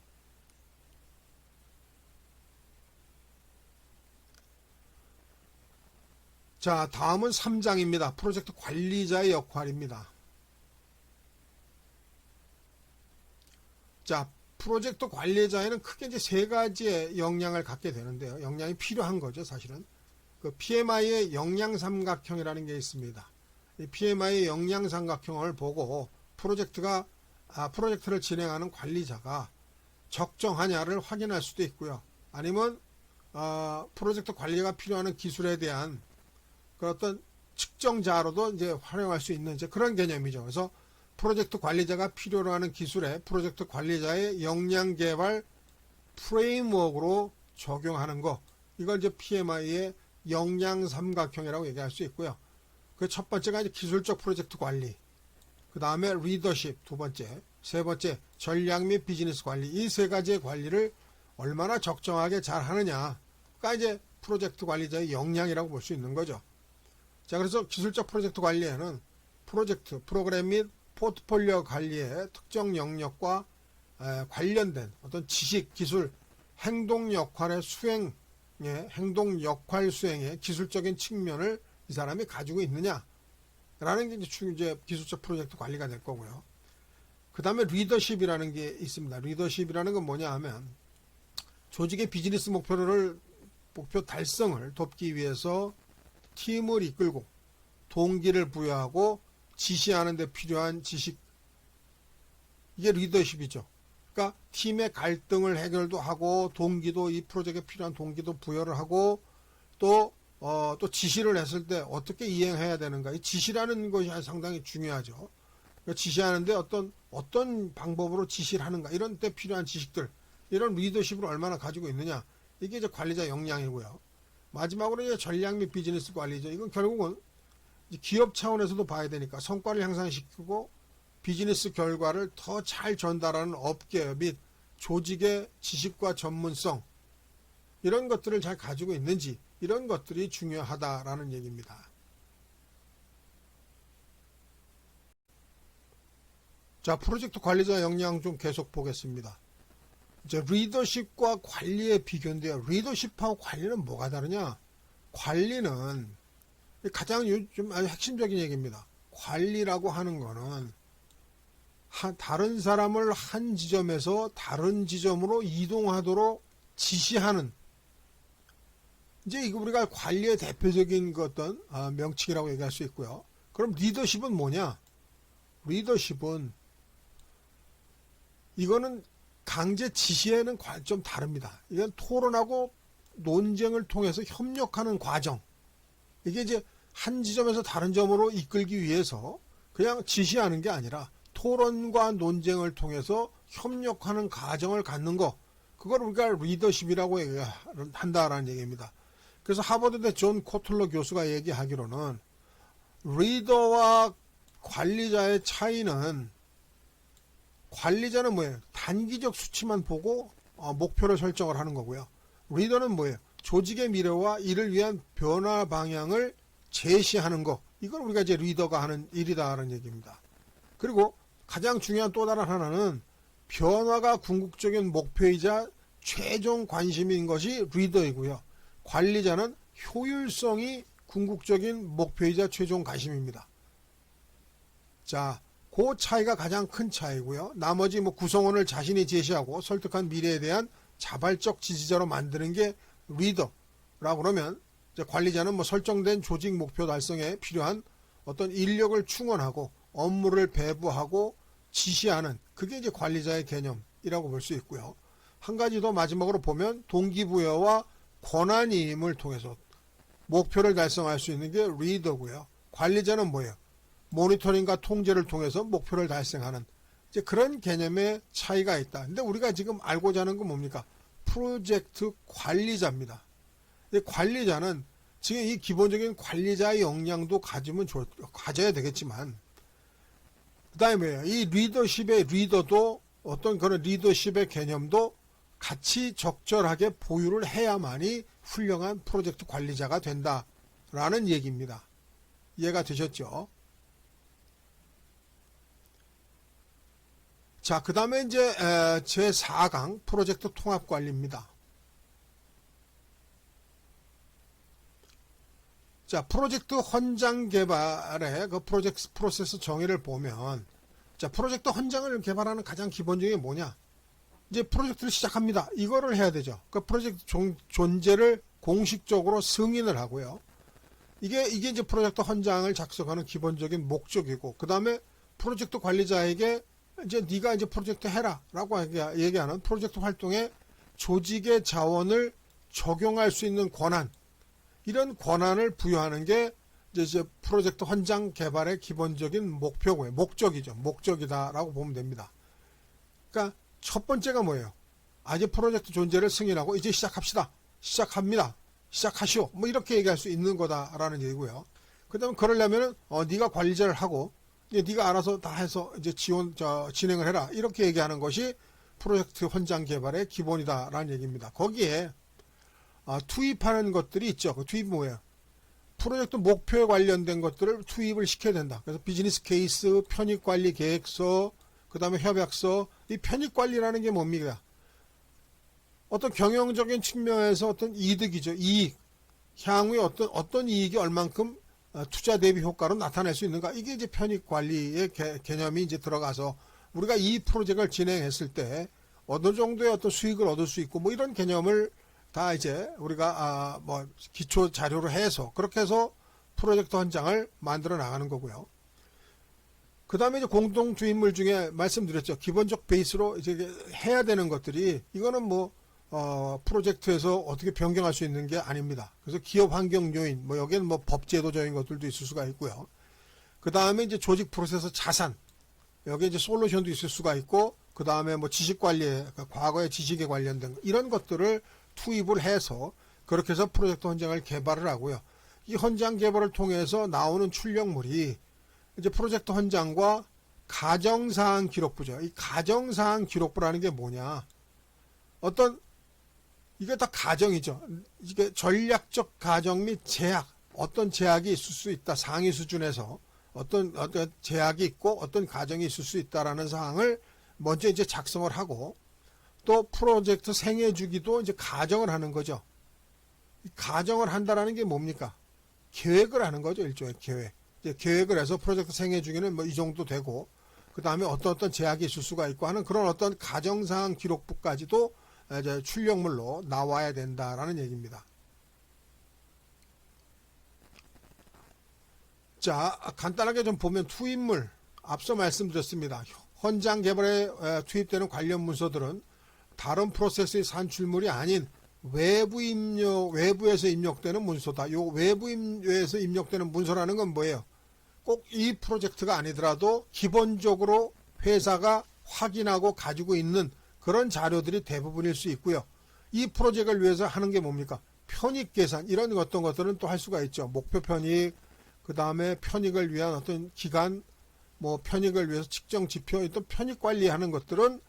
자, 다음은 3장입니다. 프로젝트 관리자의 역할입니다. 자, 프로젝트 관리자에는 크게 이제 세 가지의 역량을 갖게 되는데요. 역량이 필요한 거죠, 사실은. 그 PMI의 역량삼각형이라는 게 있습니다. 이 PMI의 역량삼각형을 보고 프로젝트를 진행하는 관리자가 적정하냐를 확인할 수도 있고요. 아니면 프로젝트 관리가 필요한 기술에 대한 그 어떤 측정자로도 이제 활용할 수 있는 이제 그런 개념이죠. 그래서 프로젝트 관리자가 필요로 하는 기술에 프로젝트 관리자의 역량 개발 프레임워크로 적용하는 거, 이걸 이제 PMI의 역량 삼각형이라고 얘기할 수 있고요. 그 첫 번째가 이제 기술적 프로젝트 관리, 그 다음에 리더십 두 번째, 세 번째 전략 및 비즈니스 관리, 이 세 가지의 관리를 얼마나 적정하게 잘 하느냐가 이제 프로젝트 관리자의 역량이라고 볼 수 있는 거죠. 자, 그래서 기술적 프로젝트 관리에는 프로젝트, 프로그램 및 포트폴리오 관리의 특정 영역과 관련된 어떤 지식, 기술, 행동 역할 수행의 기술적인 측면을 이 사람이 가지고 있느냐라는 게 이제 기술적 프로젝트 관리가 될 거고요. 그 다음에 리더십이라는 게 있습니다. 리더십이라는 건 뭐냐 하면 조직의 비즈니스 목표 달성을 돕기 위해서 팀을 이끌고 동기를 부여하고 지시하는 데 필요한 지식, 이게 리더십이죠. 그러니까 팀의 갈등을 해결도 하고 동기도, 이 프로젝트에 필요한 동기도 부여를 하고 또 지시를 했을 때 어떻게 이행해야 되는가, 이 지시라는 것이 상당히 중요하죠. 그러니까 지시하는데 어떤 방법으로 지시를 하는가, 이런 때 필요한 지식들, 이런 리더십을 얼마나 가지고 있느냐, 이게 이제 관리자 역량이고요. 마지막으로 이제 전략 및 비즈니스 관리죠. 이건 결국은 기업 차원에서도 봐야 되니까 성과를 향상시키고 비즈니스 결과를 더 잘 전달하는 업계 및 조직의 지식과 전문성, 이런 것들을 잘 가지고 있는지, 이런 것들이 중요하다라는 얘기입니다. 자, 프로젝트 관리자 역량 좀 계속 보겠습니다. 이제 리더십과 관리의 비교인데요. 리더십하고 관리는 뭐가 다르냐? 관리는 가장 좀 아주 핵심적인 얘기입니다. 관리라고 하는 거는 다른 사람을 한 지점에서 다른 지점으로 이동하도록 지시하는, 이제 이거 우리가 관리의 대표적인 어떤 명칭이라고 얘기할 수 있고요. 그럼 리더십은 뭐냐? 리더십은 이거는 강제 지시에는 좀 다릅니다. 이건 토론하고 논쟁을 통해서 협력하는 과정. 이게 이제 한 지점에서 다른 점으로 이끌기 위해서 그냥 지시하는 게 아니라 토론과 논쟁을 통해서 협력하는 과정을 갖는 거, 그걸 우리가 리더십이라고 한다라는 얘기입니다. 그래서 하버드대 존 코틀러 교수가 얘기하기로는 리더와 관리자의 차이는, 관리자는 뭐예요? 단기적 수치만 보고 목표를 설정을 하는 거고요. 리더는 뭐예요? 조직의 미래와 이를 위한 변화 방향을 제시하는 거, 이걸 우리가 이제 리더가 하는 일이다라는 얘기입니다. 그리고 가장 중요한 또 다른 하나는 변화가 궁극적인 목표이자 최종 관심인 것이 리더이고요. 관리자는 효율성이 궁극적인 목표이자 최종 관심입니다. 자, 그 차이가 가장 큰 차이고요. 나머지 구성원을 자신이 제시하고 설득한 미래에 대한 자발적 지지자로 만드는 게 리더라고 그러면, 이제 관리자는 설정된 조직 목표 달성에 필요한 어떤 인력을 충원하고 업무를 배부하고 지시하는, 그게 이제 관리자의 개념이라고 볼 수 있고요. 한 가지 더 마지막으로 보면 동기부여와 권한임을 통해서 목표를 달성할 수 있는 게 리더고요. 관리자는 뭐예요? 모니터링과 통제를 통해서 목표를 달성하는, 이제 그런 개념의 차이가 있다. 근데 우리가 지금 알고자 하는 건 뭡니까? 프로젝트 관리자입니다. 관리자는 지금 이 기본적인 관리자의 역량도 가져야 되겠지만, 그 다음에 뭐예요? 이 리더십의 리더도 어떤 그런 리더십의 개념도 같이 적절하게 보유를 해야만이 훌륭한 프로젝트 관리자가 된다라는 얘기입니다. 이해가 되셨죠? 자, 그 다음에 이제 제4강 프로젝트 통합관리입니다. 자, 프로젝트 헌장 개발의 그 프로젝트 프로세스 정의를 보면, 자, 프로젝트 헌장을 개발하는 가장 기본적인 게 뭐냐? 이제 프로젝트를 시작합니다. 이거를 해야 되죠. 그 프로젝트 존재를 공식적으로 승인을 하고요. 이게 이제 프로젝트 헌장을 작성하는 기본적인 목적이고, 그 다음에 프로젝트 관리자에게 이제 네가 이제 프로젝트 해라라고 얘기하는 프로젝트 활동에 조직의 자원을 적용할 수 있는 권한, 이런 권한을 부여하는 게 이제 프로젝트 헌장 개발의 기본적인 목표고요. 목적이죠. 목적이다라고 보면 됩니다. 그러니까 첫 번째가 뭐예요? 이제 프로젝트 존재를 승인하고 이제 시작합시다. 시작합니다. 시작하시오. 뭐 이렇게 얘기할 수 있는 거다라는 얘기고요. 그다음에 그러려면은 네가 관리자를 하고 이제 네가 알아서 다 해서 이제 진행을 해라. 이렇게 얘기하는 것이 프로젝트 헌장 개발의 기본이다라는 얘기입니다. 거기에 투입하는 것들이 있죠. 그 투입 뭐예요? 프로젝트 목표에 관련된 것들을 투입을 시켜야 된다. 그래서 비즈니스 케이스, 편입관리 계획서, 그 다음에 협약서. 이 편입관리라는 게 뭡니까? 어떤 경영적인 측면에서 어떤 이득이죠. 이익. 향후에 어떤 이익이 얼만큼 투자 대비 효과로 나타낼 수 있는가. 이게 이제 편입관리의 개념이 이제 들어가서 우리가 이 프로젝트를 진행했을 때 어느 정도의 어떤 수익을 얻을 수 있고 뭐 이런 개념을 다 이제 우리가 뭐 기초 자료로 해서 그렇게 해서 프로젝트 헌장을 만들어 나가는 거고요. 그 다음에 이제 공동 투입물 중에 말씀드렸죠. 기본적 베이스로 이제 해야 되는 것들이 이거는 뭐 프로젝트에서 어떻게 변경할 수 있는 게 아닙니다. 그래서 기업 환경 요인, 뭐 여기에는 뭐 법제도적인 것들도 있을 수가 있고요. 그 다음에 이제 조직 프로세스 자산, 여기 이제 솔루션도 있을 수가 있고, 그 다음에 뭐 지식 관리에, 과거의 지식에 관련된 이런 것들을 투입을 해서 그렇게 해서 프로젝트 헌장을 개발을 하고요. 이 헌장 개발을 통해서 나오는 출력물이 이제 프로젝트 헌장과 가정사항 기록부죠. 이 가정사항 기록부라는 게 뭐냐? 이게 다 가정이죠. 이게 전략적 가정 및 제약, 어떤 제약이 있을 수 있다. 상위 수준에서 어떤 제약이 있고 어떤 가정이 있을 수 있다라는 사항을 먼저 이제 작성을 하고 또 프로젝트 생애 주기도 이제 가정을 하는 거죠. 가정을 한다라는 게 뭡니까? 계획을 하는 거죠. 일종의 계획. 이제 계획을 해서 프로젝트 생애 주기는 뭐 이 정도 되고 그 다음에 어떤 제약이 있을 수가 있고 하는 그런 어떤 가정사항 기록부까지도 이제 출력물로 나와야 된다라는 얘기입니다. 자, 간단하게 좀 보면 투입물, 앞서 말씀드렸습니다. 헌장 개발에 투입되는 관련 문서들은 다른 프로세스의 산출물이 아닌 외부에서 입력되는 문서다. 요 외부에서 입력되는 문서라는 건 뭐예요? 꼭 이 프로젝트가 아니더라도 기본적으로 회사가 확인하고 가지고 있는 그런 자료들이 대부분일 수 있고요. 이 프로젝트를 위해서 하는 게 뭡니까? 편익 계산, 이런 어떤 것들은 또 할 수가 있죠. 목표 편익, 그 다음에 편익을 위한 어떤 기간, 뭐 편익을 위해서 측정 지표, 또 편익 관리하는 것들은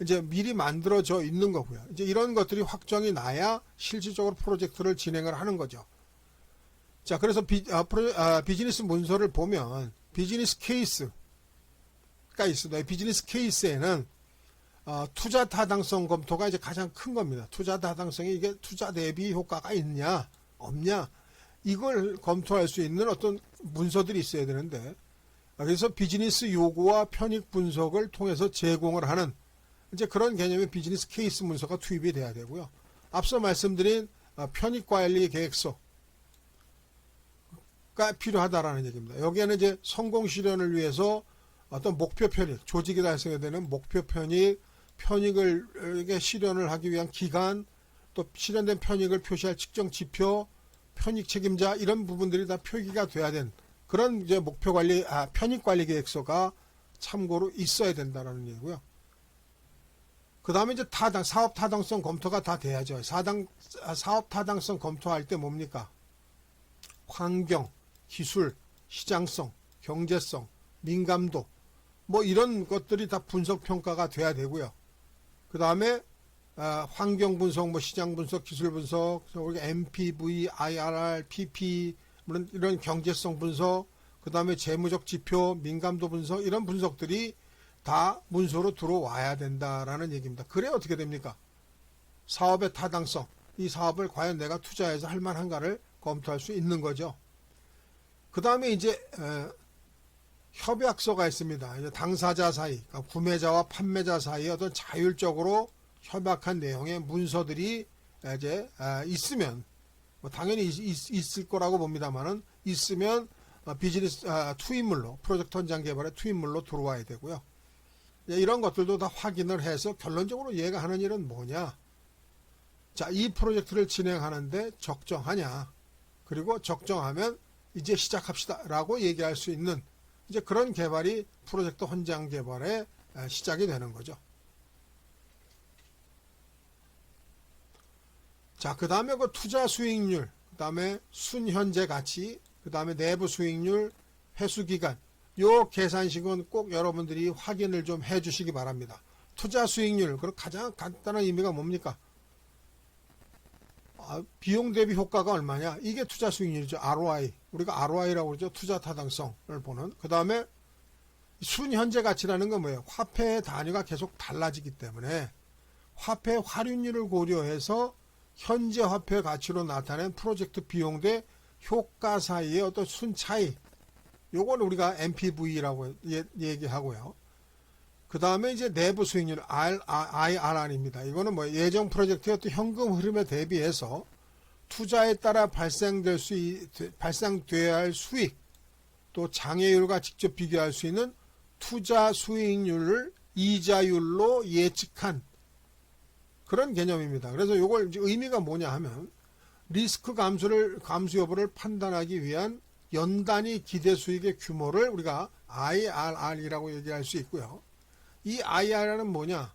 이제 미리 만들어져 있는 거고요. 이제 이런 것들이 확정이 나야 실질적으로 프로젝트를 진행을 하는 거죠. 자, 그래서 비즈니스 문서를 보면 비즈니스 케이스가 있습니다. 비즈니스 케이스에는 투자 타당성 검토가 이제 가장 큰 겁니다. 투자 타당성이 이게 투자 대비 효과가 있냐, 없냐, 이걸 검토할 수 있는 어떤 문서들이 있어야 되는데, 그래서 비즈니스 요구와 편익 분석을 통해서 제공을 하는 이제 그런 개념의 비즈니스 케이스 문서가 투입이 돼야 되고요. 앞서 말씀드린 편익 관리 계획서가 필요하다라는 얘기입니다. 여기에는 이제 성공 실현을 위해서 어떤 목표 편익, 조직이 달성해야 되는 목표 편익, 편익을 실현을 하기 위한 기간, 또 실현된 편익을 표시할 측정 지표, 편익 책임자, 이런 부분들이 다 표기가 돼야 된 그런 이제 목표 관리, 편익 관리 계획서가 참고로 있어야 된다는 얘기고요. 그 다음에 이제 사업 타당성 검토가 다 돼야죠. 사업 타당성 검토할 때 뭡니까? 환경, 기술, 시장성, 경제성, 민감도, 뭐 이런 것들이 다 분석 평가가 돼야 되고요. 그 다음에 환경 분석, 뭐 시장 분석, 기술 분석, 우리가 MPV, IRR, PP, 이런 경제성 분석, 그 다음에 재무적 지표, 민감도 분석, 이런 분석들이 다 문서로 들어와야 된다라는 얘기입니다. 그래 어떻게 됩니까? 사업의 타당성, 이 사업을 과연 내가 투자해서 할 만한가를 검토할 수 있는 거죠. 그 다음에 이제 협약서가 있습니다. 이제 당사자 사이, 그러니까 구매자와 판매자 사이에 어떤 자율적으로 협약한 내용의 문서들이 이제 있으면 뭐 당연히 있을 거라고 봅니다만은 있으면 비즈니스 투입물로 프로젝트 현장 개발의 투입물로 들어와야 되고요. 이런 것들도 다 확인을 해서 결론적으로 얘가 하는 일은 뭐냐. 자, 이 프로젝트를 진행하는데 적정하냐. 그리고 적정하면 이제 시작합시다 라고 얘기할 수 있는 이제 그런 개발이 프로젝트 현장 개발의 시작이 되는 거죠. 자, 그 다음에 그 투자 수익률, 그 다음에 순현재 가치, 그 다음에 내부 수익률, 회수기간, 요 계산식은 꼭 여러분들이 확인을 좀 해주시기 바랍니다. 투자 수익률, 그럼 가장 간단한 의미가 뭡니까? 비용 대비 효과가 얼마냐? 이게 투자 수익률이죠. ROI. 우리가 ROI라고 그러죠. 투자 타당성을 보는. 그 다음에 순현재 가치라는 건 뭐예요? 화폐의 단위가 계속 달라지기 때문에 화폐 환율을 고려해서 현재 화폐 가치로 나타낸 프로젝트 비용 대 효과 사이의 어떤 순 차이. 요건 우리가 NPV라고 얘기하고요. 그 다음에 이제 내부 수익률 IRR입니다. 이거는 뭐 예정 프로젝트의 어떤 현금 흐름에 대비해서 투자에 따라 발생돼야 할 수익, 또 장애율과 직접 비교할 수 있는 투자 수익률을 이자율로 예측한 그런 개념입니다. 그래서 이걸 의미가 뭐냐 하면 리스크 감수 여부를 판단하기 위한 연단위 기대 수익의 규모를 우리가 IRR이라고 얘기할 수 있고요. 이 IRR은 뭐냐?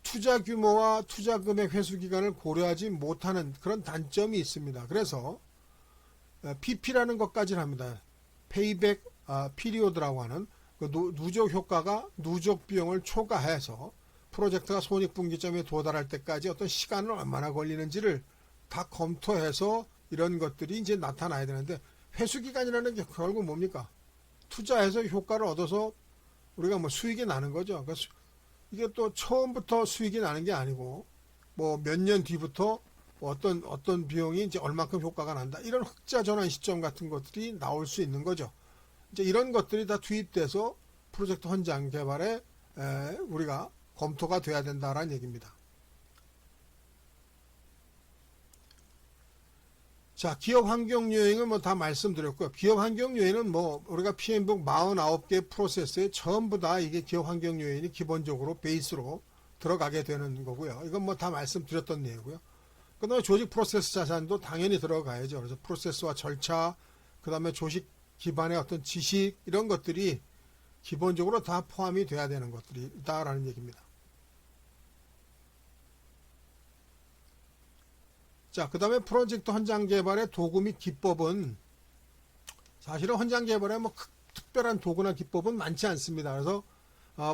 투자 규모와 투자 금액 회수 기간을 고려하지 못하는 그런 단점이 있습니다. 그래서 PP라는 것까지는 합니다. 페이백 피리오드라고 하는 그 누적 효과가 누적 비용을 초과해서 프로젝트가 손익분기점에 도달할 때까지 어떤 시간을 얼마나 걸리는지를 다 검토해서 이런 것들이 이제 나타나야 되는데 회수기간이라는 게 결국 뭡니까? 투자해서 효과를 얻어서 우리가 뭐 수익이 나는 거죠. 그래서 이게 또 처음부터 수익이 나는 게 아니고 뭐 몇 년 뒤부터 어떤 비용이 이제 얼마큼 효과가 난다. 이런 흑자 전환 시점 같은 것들이 나올 수 있는 거죠. 이제 이런 것들이 다 투입돼서 프로젝트 현장 개발에 우리가 검토가 돼야 된다라는 얘기입니다. 자, 기업 환경 요인은 뭐 다 말씀드렸고요. 기업 환경 요인은 뭐 우리가 PMbook 49개 프로세스에 전부 다 이게 기업 환경 요인이 기본적으로 베이스로 들어가게 되는 거고요. 이건 뭐 다 말씀드렸던 내용이고요. 그 다음에 조직 프로세스 자산도 당연히 들어가야죠. 그래서 프로세스와 절차, 그 다음에 조직 기반의 어떤 지식 이런 것들이 기본적으로 다 포함이 돼야 되는 것들이다라는 얘기입니다. 자, 그 다음에 프로젝트 현장 개발의 도구 및 기법은 사실은 현장 개발에 뭐 특별한 도구나 기법은 많지 않습니다. 그래서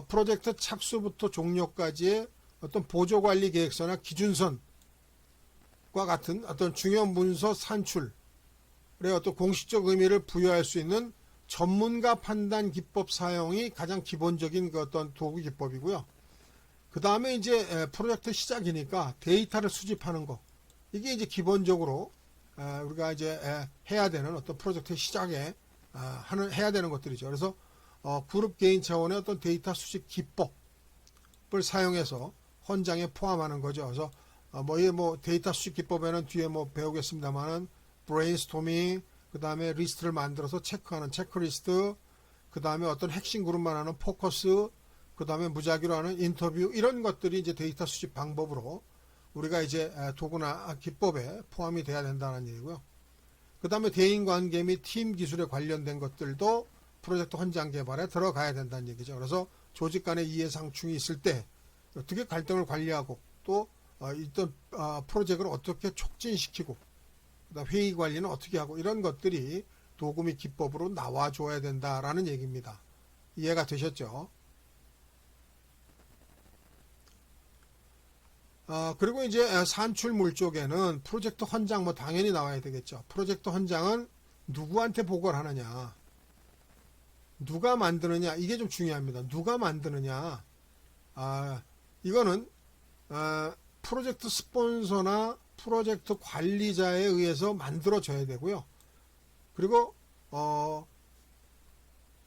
프로젝트 착수부터 종료까지의 어떤 보조관리 계획서나 기준선과 같은 어떤 중요 문서 산출의 어떤 공식적 의미를 부여할 수 있는 전문가 판단 기법 사용이 가장 기본적인 그 어떤 도구 기법이고요. 그 다음에 이제 프로젝트 시작이니까 데이터를 수집하는 거. 이게 이제 기본적으로 우리가 이제 해야 되는 어떤 프로젝트 시작에 해야 되는 것들이죠. 그래서 그룹 개인 차원의 어떤 데이터 수집 기법을 사용해서 현장에 포함하는 거죠. 그래서 뭐 데이터 수집 기법에는 뒤에 뭐 배우겠습니다만은 브레인스토밍, 그 다음에 리스트를 만들어서 체크하는 체크리스트, 그 다음에 어떤 핵심 그룹만 하는 포커스, 그 다음에 무작위로 하는 인터뷰 이런 것들이 이제 데이터 수집 방법으로 우리가 이제 도구나 기법에 포함이 돼야 된다는 얘기고요. 그 다음에 대인관계 및 팀 기술에 관련된 것들도 프로젝트 현장 개발에 들어가야 된다는 얘기죠. 그래서 조직 간의 이해상충이 있을 때 어떻게 갈등을 관리하고 또 있던 프로젝트를 어떻게 촉진시키고 그다음 회의 관리는 어떻게 하고 이런 것들이 도구 및 기법으로 나와줘야 된다라는 얘기입니다. 이해가 되셨죠? 그리고 이제 산출물 쪽에는 프로젝트 현장 뭐 당연히 나와야 되겠죠. 프로젝트 현장은 누구한테 보고를 하느냐, 누가 만드느냐, 이게 좀 중요합니다. 누가 만드느냐, 이거는 프로젝트 스폰서나 프로젝트 관리자에 의해서 만들어져야 되고요. 그리고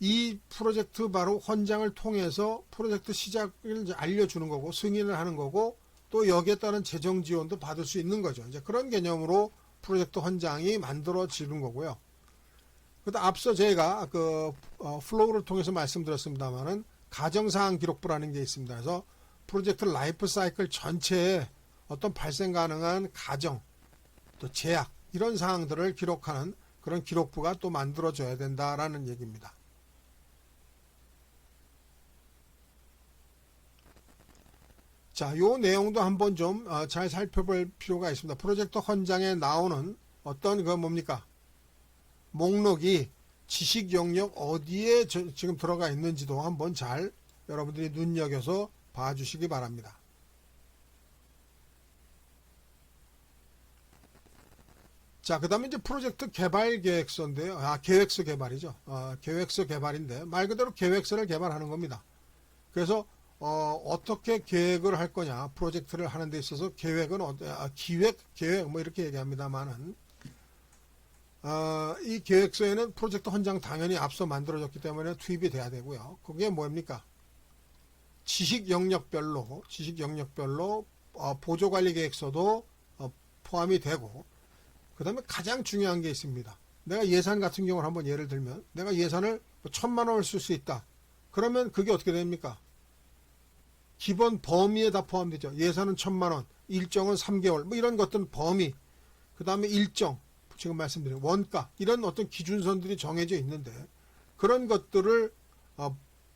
이 프로젝트 바로 헌장을 통해서 프로젝트 시작을 이제 알려주는 거고 승인을 하는 거고 또 여기에 따른 재정 지원도 받을 수 있는 거죠. 이제 그런 개념으로 프로젝트 헌장이 만들어지는 거고요. 그다음 앞서 제가 플로우를 통해서 말씀드렸습니다만은 가정사항 기록부라는 게 있습니다. 그래서 프로젝트 라이프 사이클 전체에 어떤 발생 가능한 가정, 또 제약 이런 사항들을 기록하는 그런 기록부가 또 만들어져야 된다라는 얘기입니다. 자, 요 내용도 한번 좀 잘 살펴볼 필요가 있습니다. 프로젝트 헌장에 나오는 어떤 뭡니까? 목록이 지식 영역 어디에 지금 들어가 있는지도 한번 잘 여러분들이 눈여겨서 봐주시기 바랍니다. 자, 그 다음에 이제 프로젝트 개발 계획서인데요. 계획서 개발이죠. 계획서 개발인데 말 그대로 계획서를 개발하는 겁니다. 그래서 어떻게 계획을 할 거냐, 프로젝트를 하는 데 있어서 계획은 계획 뭐 이렇게 얘기합니다만은 이 계획서에는 프로젝트 헌장 당연히 앞서 만들어졌기 때문에 투입이 돼야 되고요. 그게 뭡니까? 지식 영역별로 보조관리 계획서도 포함이 되고, 그 다음에 가장 중요한 게 있습니다. 내가 예산 같은 경우를 한번 예를 들면 내가 예산을 1,000만 원을 쓸 수 있다. 그러면 그게 어떻게 됩니까? 기본 범위에 다 포함되죠. 예산은 1,000만 원, 일정은 3개월, 뭐 이런 것들은 범위, 그 다음에 일정, 지금 말씀드린 원가, 이런 어떤 기준선들이 정해져 있는데 그런 것들을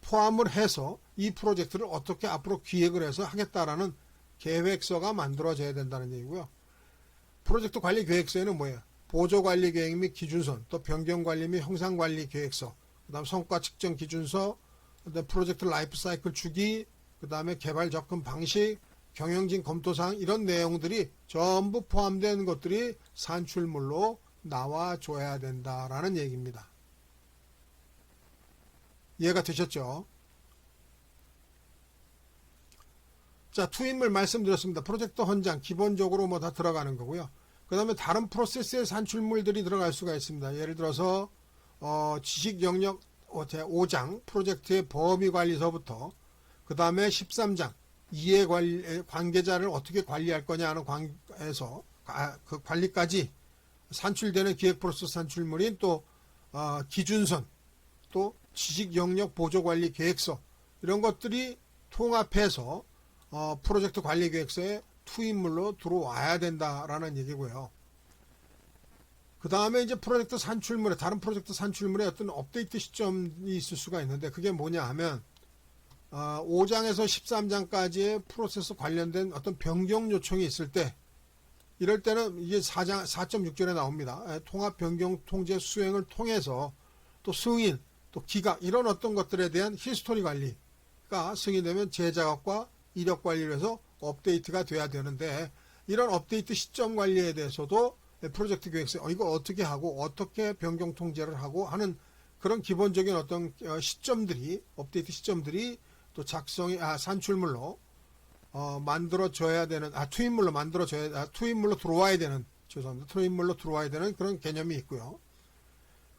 포함을 해서 이 프로젝트를 어떻게 앞으로 기획을 해서 하겠다라는 계획서가 만들어져야 된다는 얘기고요. 프로젝트 관리 계획서에는 뭐예요? 보조관리 계획 및 기준선, 또 변경관리 및 형상관리 계획서, 그 다음 성과 측정 기준서, 그다음 프로젝트 라이프 사이클 주기, 그 다음에 개발 접근 방식, 경영진 검토사항, 이런 내용들이 전부 포함된 것들이 산출물로 나와줘야 된다라는 얘기입니다. 이해가 되셨죠? 자, 투입물 말씀드렸습니다. 프로젝트 헌장 기본적으로 뭐 다 들어가는 거고요. 그 다음에 다른 프로세스의 산출물들이 들어갈 수가 있습니다. 예를 들어서 지식 영역 제5장 프로젝트의 범위관리서부터 그 다음에 13장 관계자를 어떻게 관리할 거냐 하는 그 관리까지 산출되는 기획 프로세스 산출물인 또 기준선, 또 지식 영역 보조관리 계획서, 이런 것들이 통합해서 프로젝트 관리 계획서에 투입물로 들어와야 된다라는 얘기고요. 그 다음에 이제 프로젝트 산출물에, 다른 프로젝트 산출물에 어떤 업데이트 시점이 있을 수가 있는데 그게 뭐냐 하면 5장에서 13장까지의 프로세스 관련된 어떤 변경 요청이 있을 때, 이럴 때는 이게 4.6절에 나옵니다. 통합 변경 통제 수행을 통해서 또 승인, 또 기각, 이런 어떤 것들에 대한 히스토리 관리가 승인되면 재작업과 이력 관리를 해서 업데이트가 돼야 되는데, 이런 업데이트 시점 관리에 대해서도 프로젝트 계획서 이거 어떻게 하고 어떻게 변경 통제를 하고 하는 그런 기본적인 어떤 시점들이, 업데이트 시점들이 또 산출물로 만들어져야 되는, 투입물로 들어와야 되는, 투입물로 들어와야 되는 그런 개념이 있고요.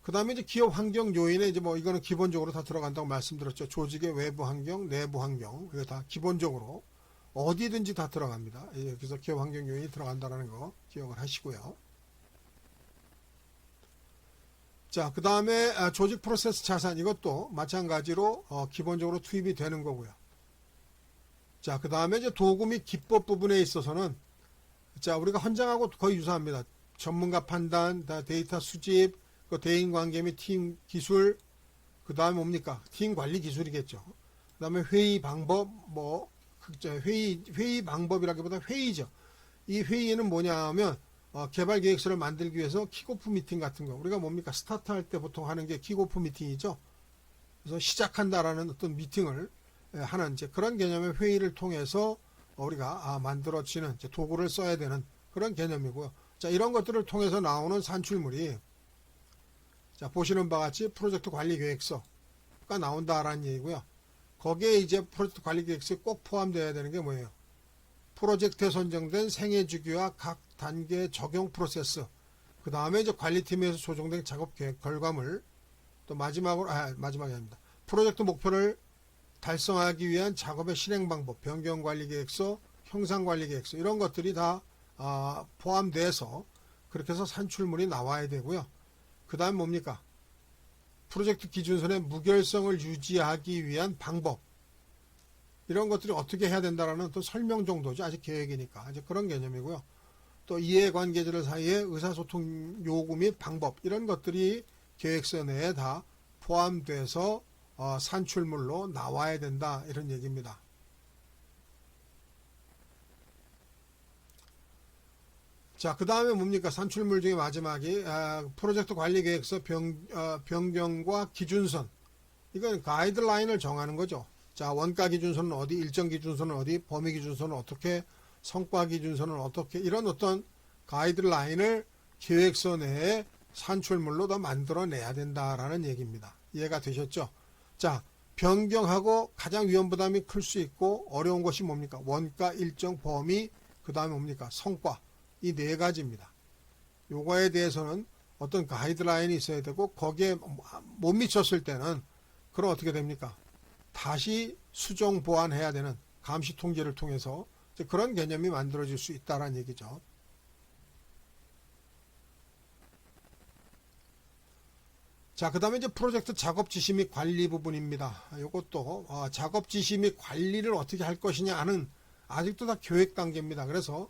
그 다음에 이제 기업 환경 요인에 이제 뭐 이거는 기본적으로 다 들어간다고 말씀드렸죠. 조직의 외부 환경, 내부 환경, 이거 다 기본적으로 어디든지 다 들어갑니다. 그래서 기업 환경 요인이 들어간다는 거 기억을 하시고요. 자, 그 다음에 조직 프로세스 자산, 이것도 마찬가지로 기본적으로 투입이 되는 거고요. 자, 그 다음에 이제 도구 및 기법 부분에 있어서는, 자, 우리가 헌장하고 거의 유사합니다. 전문가 판단, 데이터 수집, 대인 관계 및 팀 기술, 그 다음에 뭡니까? 팀 관리 기술이겠죠. 그 다음에 회의 방법, 회의 방법이라기보다 회의죠. 이 회의는 뭐냐 하면, 개발 계획서를 만들기 위해서 킥오프 미팅 같은 거, 우리가 뭡니까? 스타트 할 때 보통 하는 게 킥오프 미팅이죠. 그래서 시작한다라는 어떤 미팅을 하는 이제 그런 개념의 회의를 통해서 우리가 만들어지는 도구를 써야 되는 그런 개념이고요. 자, 이런 것들을 통해서 나오는 산출물이, 자, 보시는 바와 같이 프로젝트 관리 계획서가 나온다라는 얘기고요. 거기에 이제 프로젝트 관리 계획서에 꼭 포함되어야 되는 게 뭐예요? 프로젝트에 선정된 생애 주기와 각 단계 적용 프로세스, 그 다음에 이제 관리팀에서 조정된 작업 계획 결과물, 또 마지막이 아닙니다. 프로젝트 목표를 달성하기 위한 작업의 실행 방법, 변경 관리 계획서, 형상 관리 계획서 이런 것들이 다 포함돼서 그렇게 해서 산출물이 나와야 되고요. 그 다음 뭡니까? 프로젝트 기준선의 무결성을 유지하기 위한 방법 이런 것들이 어떻게 해야 된다라는 또 설명 정도죠. 아직 계획이니까 아직 그런 개념이고요. 또 이해관계자들 사이의 의사소통 요구 및 방법 이런 것들이 계획서 내에 다 포함돼서 산출물로 나와야 된다 이런 얘기입니다. 자, 그 다음에 뭡니까? 산출물 중에 마지막이 프로젝트 관리 계획서 변경과 기준선. 이건 가이드라인을 정하는 거죠. 자, 원가 기준선은 어디, 일정 기준선은 어디, 범위 기준선은 어떻게, 성과 기준선은 어떻게 이런 어떤 가이드라인을 계획서 내에 산출물로 더 만들어내야 된다라는 얘기입니다. 이해가 되셨죠? 자, 변경하고 가장 위험 부담이 클 수 있고 어려운 것이 뭡니까? 원가, 일정, 범위, 그 다음에 뭡니까? 성과. 이 네 가지입니다. 요거에 대해서는 어떤 가이드라인이 있어야 되고 거기에 못 미쳤을 때는 그럼 어떻게 됩니까? 다시 수정 보완해야 되는 감시 통제를 통해서 그런 개념이 만들어질 수 있다는 얘기죠. 자, 그 다음에 이제 프로젝트 작업 지시 및 관리 부분입니다. 이것도 작업 지시 및 관리를 어떻게 할 것이냐는 아직도 다 계획 단계입니다. 그래서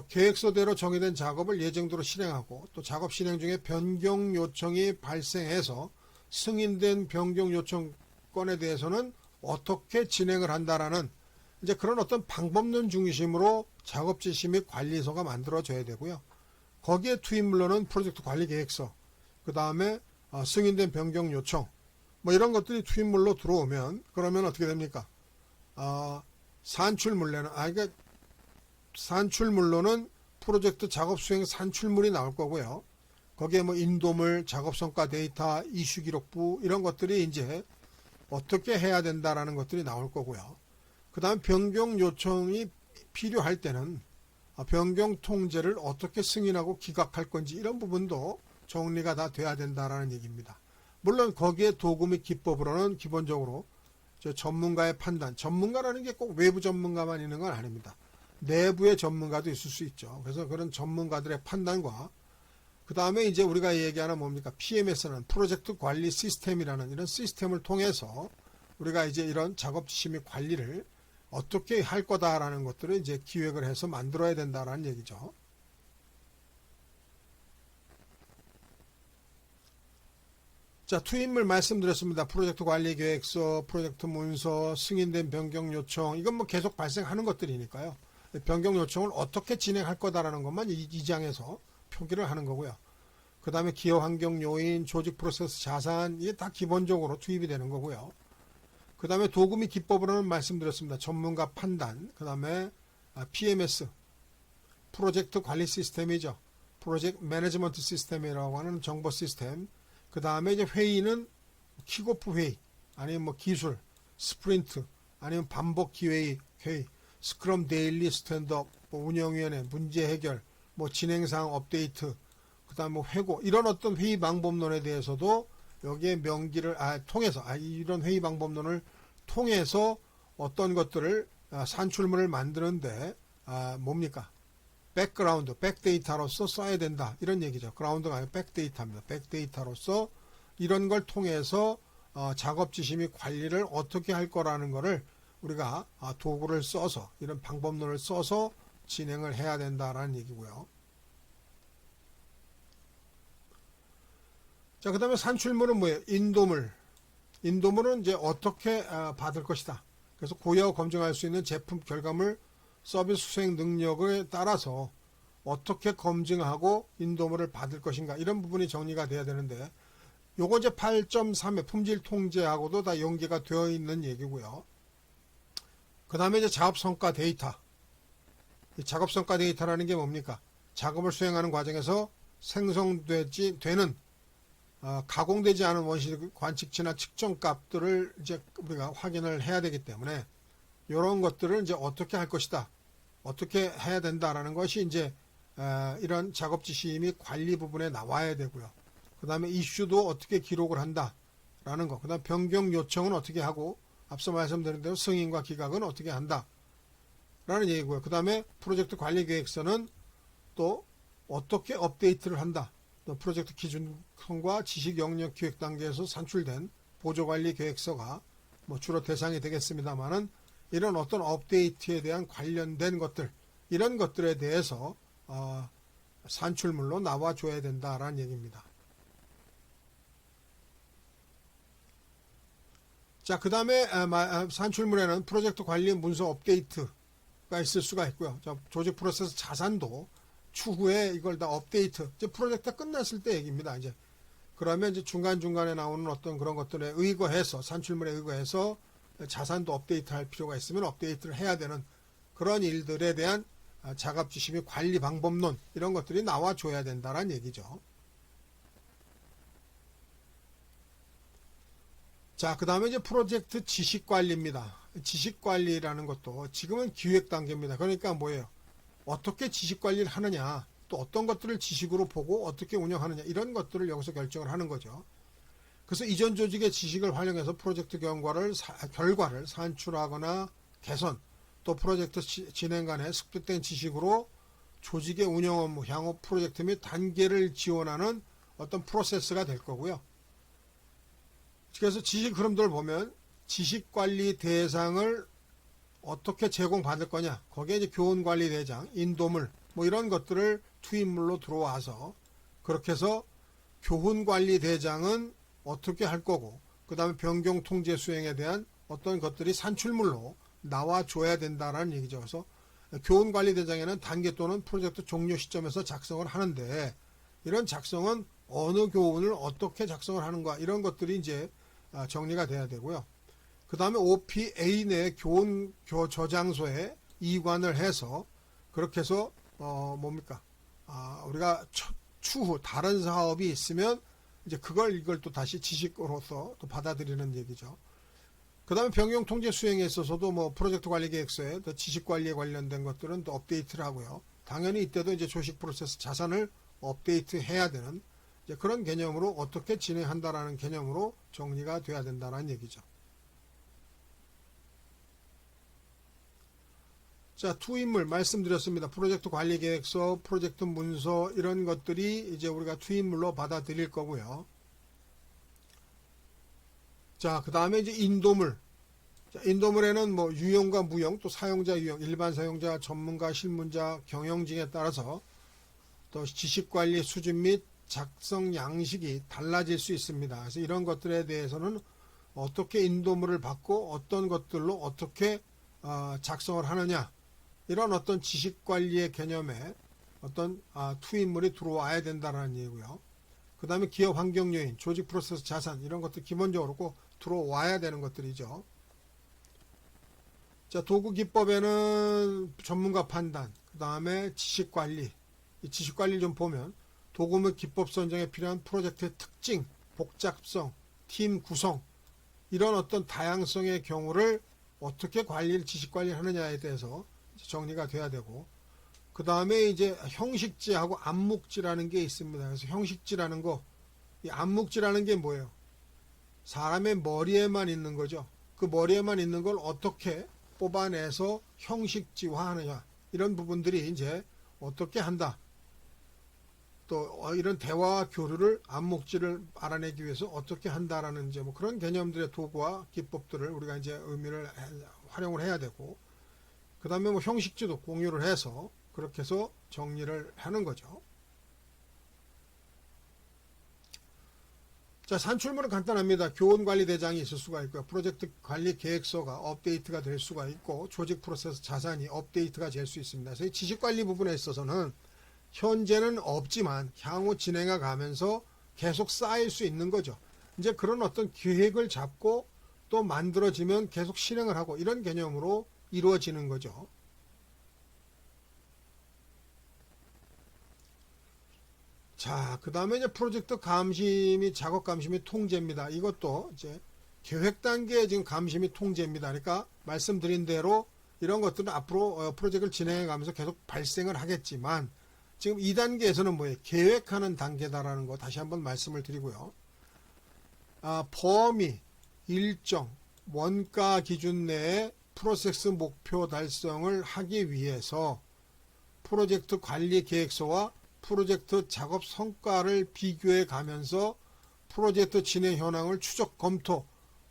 계획서대로 정의된 작업을 예정대로 실행하고 또 작업 실행 중에 변경 요청이 발생해서 승인된 변경 요청 건에 대해서는 어떻게 진행을 한다라는 이제 그런 어떤 방법론 중심으로 작업 지시 및 관리서가 만들어져야 되고요. 거기에 투입물로는 프로젝트 관리 계획서, 그 다음에 승인된 변경 요청, 뭐 이런 것들이 투입물로 들어오면 그러면 어떻게 됩니까? 산출물로는 프로젝트 작업 수행 산출물이 나올 거고요. 거기에 뭐 인도물, 작업성과 데이터, 이슈 기록부 이런 것들이 이제 어떻게 해야 된다라는 것들이 나올 거고요. 그 다음 변경 요청이 필요할 때는 변경 통제를 어떻게 승인하고 기각할 건지 이런 부분도 정리가 다 돼야 된다라는 얘기입니다. 물론 거기에 도구 및 기법으로는 기본적으로 전문가의 판단, 전문가라는 게 꼭 외부 전문가만 있는 건 아닙니다. 내부의 전문가도 있을 수 있죠. 그래서 그런 전문가들의 판단과 그 다음에 이제 우리가 얘기하는 뭡니까? PMS는 프로젝트 관리 시스템이라는 이런 시스템을 통해서 우리가 이제 이런 작업 지시 및 관리를 어떻게 할 거다라는 것들을 이제 기획을 해서 만들어야 된다라는 얘기죠. 자, 투입물 말씀드렸습니다. 프로젝트 관리 계획서, 프로젝트 문서, 승인된 변경 요청 이건 뭐 계속 발생하는 것들이니까요. 변경 요청을 어떻게 진행할 거다라는 것만 이 장에서 표기를 하는 거고요. 그 다음에 기업 환경 요인, 조직 프로세스 자산 이게 다 기본적으로 투입이 되는 거고요. 그 다음에 도구 및 기법으로는 말씀드렸습니다. 전문가 판단, 그 다음에 PMS, 프로젝트 관리 시스템이죠. 프로젝트 매니지먼트 시스템이라고 하는 정보 시스템. 그 다음에 이제 회의는 킥오프 회의, 아니면 뭐 기술, 스프린트, 아니면 반복 기회의 회의, 스크럼 데일리 스탠드업, 뭐 운영위원회, 문제 해결, 뭐 진행사항 업데이트, 그 다음 뭐 회고, 이런 어떤 회의 방법론에 대해서도 여기에 명기를 통해서, 이런 회의 방법론을 통해서 어떤 것들을 산출물을 만드는데, 뭡니까? 백그라운드, 백데이터로서 써야 된다. 이런 얘기죠. 그라운드가 아니라 백데이터입니다. 백데이터로서 이런 걸 통해서 작업 지시 및 관리를 어떻게 할 거라는 거를 우리가 도구를 써서 이런 방법론을 써서 진행을 해야 된다라는 얘기고요. 자, 그 다음에 산출물은 뭐예요? 인도물. 인도물은 이제 어떻게 받을 것이다. 그래서 고여 검증할 수 있는 제품 결과물 서비스 수행 능력에 따라서 어떻게 검증하고 인도물을 받을 것인가 이런 부분이 정리가 돼야 되는데 요거 이제 8.3의 품질 통제하고도 다 연계가 되어 있는 얘기고요. 그 다음에 이제 작업성과 데이터. 이 작업성과 데이터라는 게 뭡니까? 작업을 수행하는 과정에서 생성되는 가공되지 않은 원시 관측치나 측정 값들을 이제 우리가 확인을 해야 되기 때문에 이런 것들을 이제 어떻게 할 것이다. 어떻게 해야 된다라는 것이 이제 이런 작업 지시 및 관리 부분에 나와야 되고요. 그 다음에 이슈도 어떻게 기록을 한다라는 거, 그 다음 변경 요청은 어떻게 하고, 앞서 말씀드린 대로 승인과 기각은 어떻게 한다라는 얘기고요. 그 다음에 프로젝트 관리 계획서는 또 어떻게 업데이트를 한다. 또 프로젝트 기준과 지식 영역 기획 단계에서 산출된 보조관리 계획서가 뭐 주로 대상이 되겠습니다만은, 이런 어떤 업데이트에 대한 관련된 것들, 이런 것들에 대해서 산출물로 나와줘야 된다라는 얘기입니다. 자, 그 다음에 산출물에는 프로젝트 관리 문서 업데이트가 있을 수가 있고요. 자, 조직 프로세스 자산도 추후에 이걸 다 업데이트, 이제 프로젝트가 끝났을 때 얘기입니다. 이제 그러면 이제 중간중간에 나오는 어떤 그런 것들에 의거해서, 산출물에 의거해서 자산도 업데이트 할 필요가 있으면 업데이트를 해야 되는 그런 일들에 대한 작업 지시 및 관리 방법론, 이런 것들이 나와줘야 된다는 얘기죠. 자, 그 다음에 이제 프로젝트 지식 관리입니다. 지식 관리라는 것도 지금은 기획 단계입니다. 그러니까 뭐예요? 어떻게 지식 관리를 하느냐, 또 어떤 것들을 지식으로 보고 어떻게 운영하느냐, 이런 것들을 여기서 결정을 하는 거죠. 그래서 이전 조직의 지식을 활용해서 프로젝트 결과를 산출하거나 개선, 또 프로젝트 진행 간에 습득된 지식으로 조직의 운영 업무, 향후 프로젝트 및 단계를 지원하는 어떤 프로세스가 될 거고요. 그래서 지식 흐름들을 보면 지식관리 대상을 어떻게 제공받을 거냐, 거기에 이제 교훈관리대장, 인도물, 뭐 이런 것들을 투입물로 들어와서, 그렇게 해서 교훈관리대장은 어떻게 할 거고, 그 다음에 변경통제 수행에 대한 어떤 것들이 산출물로 나와줘야 된다라는 얘기죠. 그래서 교훈관리대장에는 단계 또는 프로젝트 종료 시점에서 작성을 하는데, 이런 작성은 어느 교훈을 어떻게 작성을 하는가, 이런 것들이 이제 정리가 돼야 되고요. 그 다음에 OPA 내 교훈 저장소에 이관을 해서, 그렇게 해서 우리가 추후 다른 사업이 있으면 이제 이걸 또 다시 지식으로서 또 받아들이는 얘기죠. 그 다음에 변경 통제 수행에 있어서도 뭐 프로젝트 관리 계획서에 또 지식 관리에 관련된 것들은 또 업데이트를 하고요. 당연히 이때도 이제 조직 프로세스 자산을 업데이트 해야 되는 이제 그런 개념으로 어떻게 진행한다라는 개념으로 정리가 돼야 된다는 얘기죠. 자, 투입물 말씀드렸습니다. 프로젝트 관리 계획서, 프로젝트 문서, 이런 것들이 이제 우리가 투입물로 받아들일 거고요. 자, 그 다음에 이제 인도물. 자, 인도물에는 뭐 유형과 무형, 또 사용자 유형, 일반 사용자, 전문가, 실문자, 경영진에 따라서 또 지식관리 수준 및 작성 양식이 달라질 수 있습니다. 그래서 이런 것들에 대해서는 어떻게 인도물을 받고 어떤 것들로 어떻게 작성을 하느냐, 이런 어떤 지식관리의 개념에 어떤 투입물이 들어와야 된다는 얘기고요. 그 다음에 기업 환경 요인, 조직 프로세스 자산, 이런 것들 기본적으로 꼭 들어와야 되는 것들이죠. 자, 도구 기법에는 전문가 판단, 그 다음에 지식관리. 이 지식관리를 좀 보면 도구 및 기법 선정에 필요한 프로젝트의 특징, 복잡성, 팀 구성, 이런 어떤 다양성의 경우를 어떻게 지식관리를 하느냐에 대해서 정리가 돼야 되고, 그 다음에 이제 형식지하고 암묵지라는 게 있습니다. 그래서 형식지라는 거, 이 암묵지라는 게 뭐예요? 사람의 머리에만 있는 거죠. 그 머리에만 있는 걸 어떻게 뽑아내서 형식지화하느냐, 이런 부분들이 이제 어떻게 한다. 또 이런 대화와 교류를, 암묵지를 알아내기 위해서 어떻게 한다라는 이제 뭐 그런 개념들의 도구와 기법들을 우리가 이제 활용을 해야 되고, 그 다음에 뭐 형식지도 공유를 해서 그렇게 해서 정리를 하는 거죠. 자, 산출물은 간단합니다. 교훈관리대장이 있을 수가 있고요. 프로젝트 관리 계획서가 업데이트가 될 수가 있고, 조직 프로세스 자산이 업데이트가 될 수 있습니다. 그래서 이 지식관리 부분에 있어서는 현재는 없지만 향후 진행해 가면서 계속 쌓일 수 있는 거죠. 이제 그런 어떤 계획을 잡고 또 만들어지면 계속 실행을 하고, 이런 개념으로 이루어지는 거죠. 자, 그 다음에 이제 프로젝트 감시 및 작업 감시 및 통제입니다. 이것도 이제 계획 단계에 지금 감시 및 통제입니다. 그러니까 말씀드린 대로 이런 것들은 앞으로 프로젝트를 진행해 가면서 계속 발생을 하겠지만, 지금 2단계에서는 뭐예요? 계획하는 단계다라는 거 다시 한번 말씀을 드리고요. 범위, 일정, 원가 기준 내에 프로세스 목표 달성을 하기 위해서 프로젝트 관리 계획서와 프로젝트 작업 성과를 비교해 가면서 프로젝트 진행 현황을 추적 검토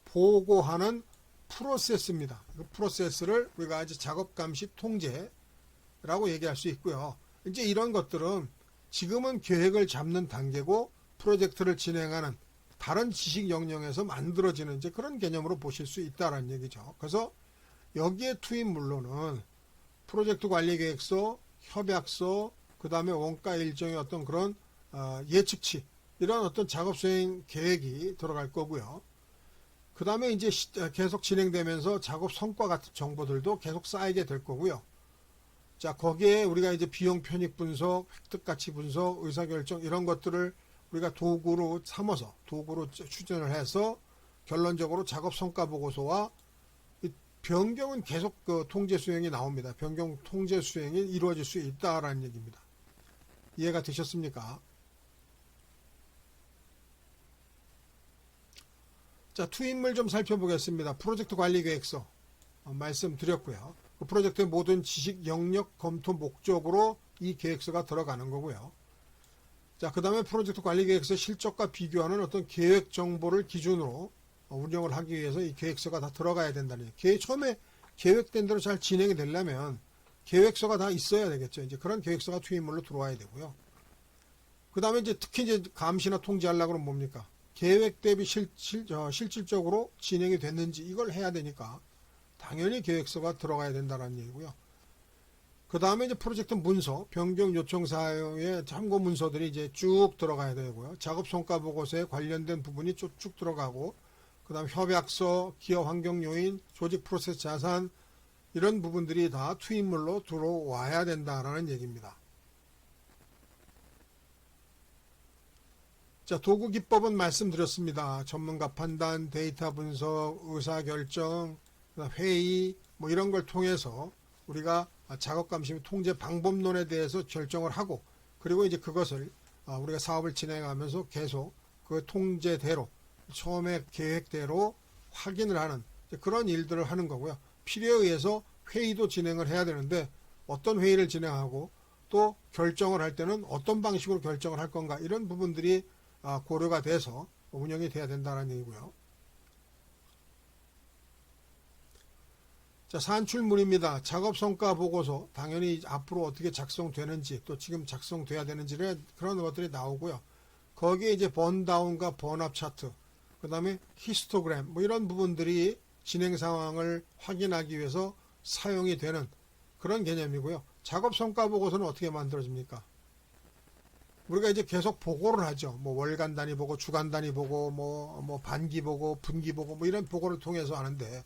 보고하는 프로세스입니다. 그 프로세스를 우리가 이제 작업 감시 통제라고 얘기할 수 있고요. 이제 이런 것들은 지금은 계획을 잡는 단계고 프로젝트를 진행하는 다른 지식 영역에서 만들어지는 이제 그런 개념으로 보실 수 있다라는 얘기죠. 그래서 여기에 투입물로는 프로젝트 관리 계획서, 협약서, 그 다음에 원가 일정의 어떤 그런 예측치 이런 어떤 작업 수행 계획이 들어갈 거고요. 그 다음에 이제 계속 진행되면서 작업 성과 같은 정보들도 계속 쌓이게 될 거고요. 자, 거기에 우리가 이제 비용 편익 분석, 획득 가치 분석, 의사결정 이런 것들을 우리가 도구로 삼아서 도구로 추진을 해서 결론적으로 작업 성과 보고서와 변경은 계속 그 통제 수행이 나옵니다. 변경 통제 수행이 이루어질 수 있다라는 얘기입니다. 이해가 되셨습니까? 자, 투입물 좀 살펴보겠습니다. 프로젝트 관리 계획서 말씀드렸고요. 그 프로젝트의 모든 지식 영역 검토 목적으로 이 계획서가 들어가는 거고요. 자, 그 다음에 프로젝트 관리 계획서 실적과 비교하는 어떤 계획 정보를 기준으로 운영을 하기 위해서 이 계획서가 다 들어가야 된다는 얘기. 처음에 계획된 대로 잘 진행이 되려면 계획서가 다 있어야 되겠죠. 이제 그런 계획서가 투입물로 들어와야 되고요. 그 다음에 이제 특히 이제 감시나 통제하려고 하면 뭡니까? 계획 대비 실질적으로 진행이 됐는지 이걸 해야 되니까 당연히 계획서가 들어가야 된다는 얘기고요. 그 다음에 이제 프로젝트 문서, 변경 요청 사유의 참고 문서들이 이제 쭉 들어가야 되고요. 작업 성과 보고서에 관련된 부분이 쭉 들어가고, 그 다음 협약서, 기업 환경 요인, 조직 프로세스 자산 이런 부분들이 다 투입물로 들어와야 된다라는 얘기입니다. 자, 도구 기법은 말씀드렸습니다. 전문가 판단, 데이터 분석, 의사결정, 회의 뭐 이런 걸 통해서 우리가 작업 감시 및 통제 방법론에 대해서 결정을 하고, 그리고 이제 그것을 우리가 사업을 진행하면서 계속 그 통제대로 처음에 계획대로 확인을 하는 그런 일들을 하는 거고요. 필요에 의해서 회의도 진행을 해야 되는데 어떤 회의를 진행하고 또 결정을 할 때는 어떤 방식으로 결정을 할 건가 이런 부분들이 고려가 돼서 운영이 돼야 된다는 얘기고요. 자, 산출물입니다. 작업성과 보고서 당연히 앞으로 어떻게 작성되는지 또 지금 작성돼야 되는지를 그런 것들이 나오고요. 거기에 이제 번다운과 번업 차트, 그 다음에 히스토그램 뭐 이런 부분들이 진행 상황을 확인하기 위해서 사용이 되는 그런 개념이고요. 작업성과 보고서는 어떻게 만들어집니까? 우리가 이제 계속 보고를 하죠. 뭐 월간 단위 보고, 주간 단위 보고, 뭐 반기 보고, 분기 보고, 뭐 이런 보고를 통해서 하는데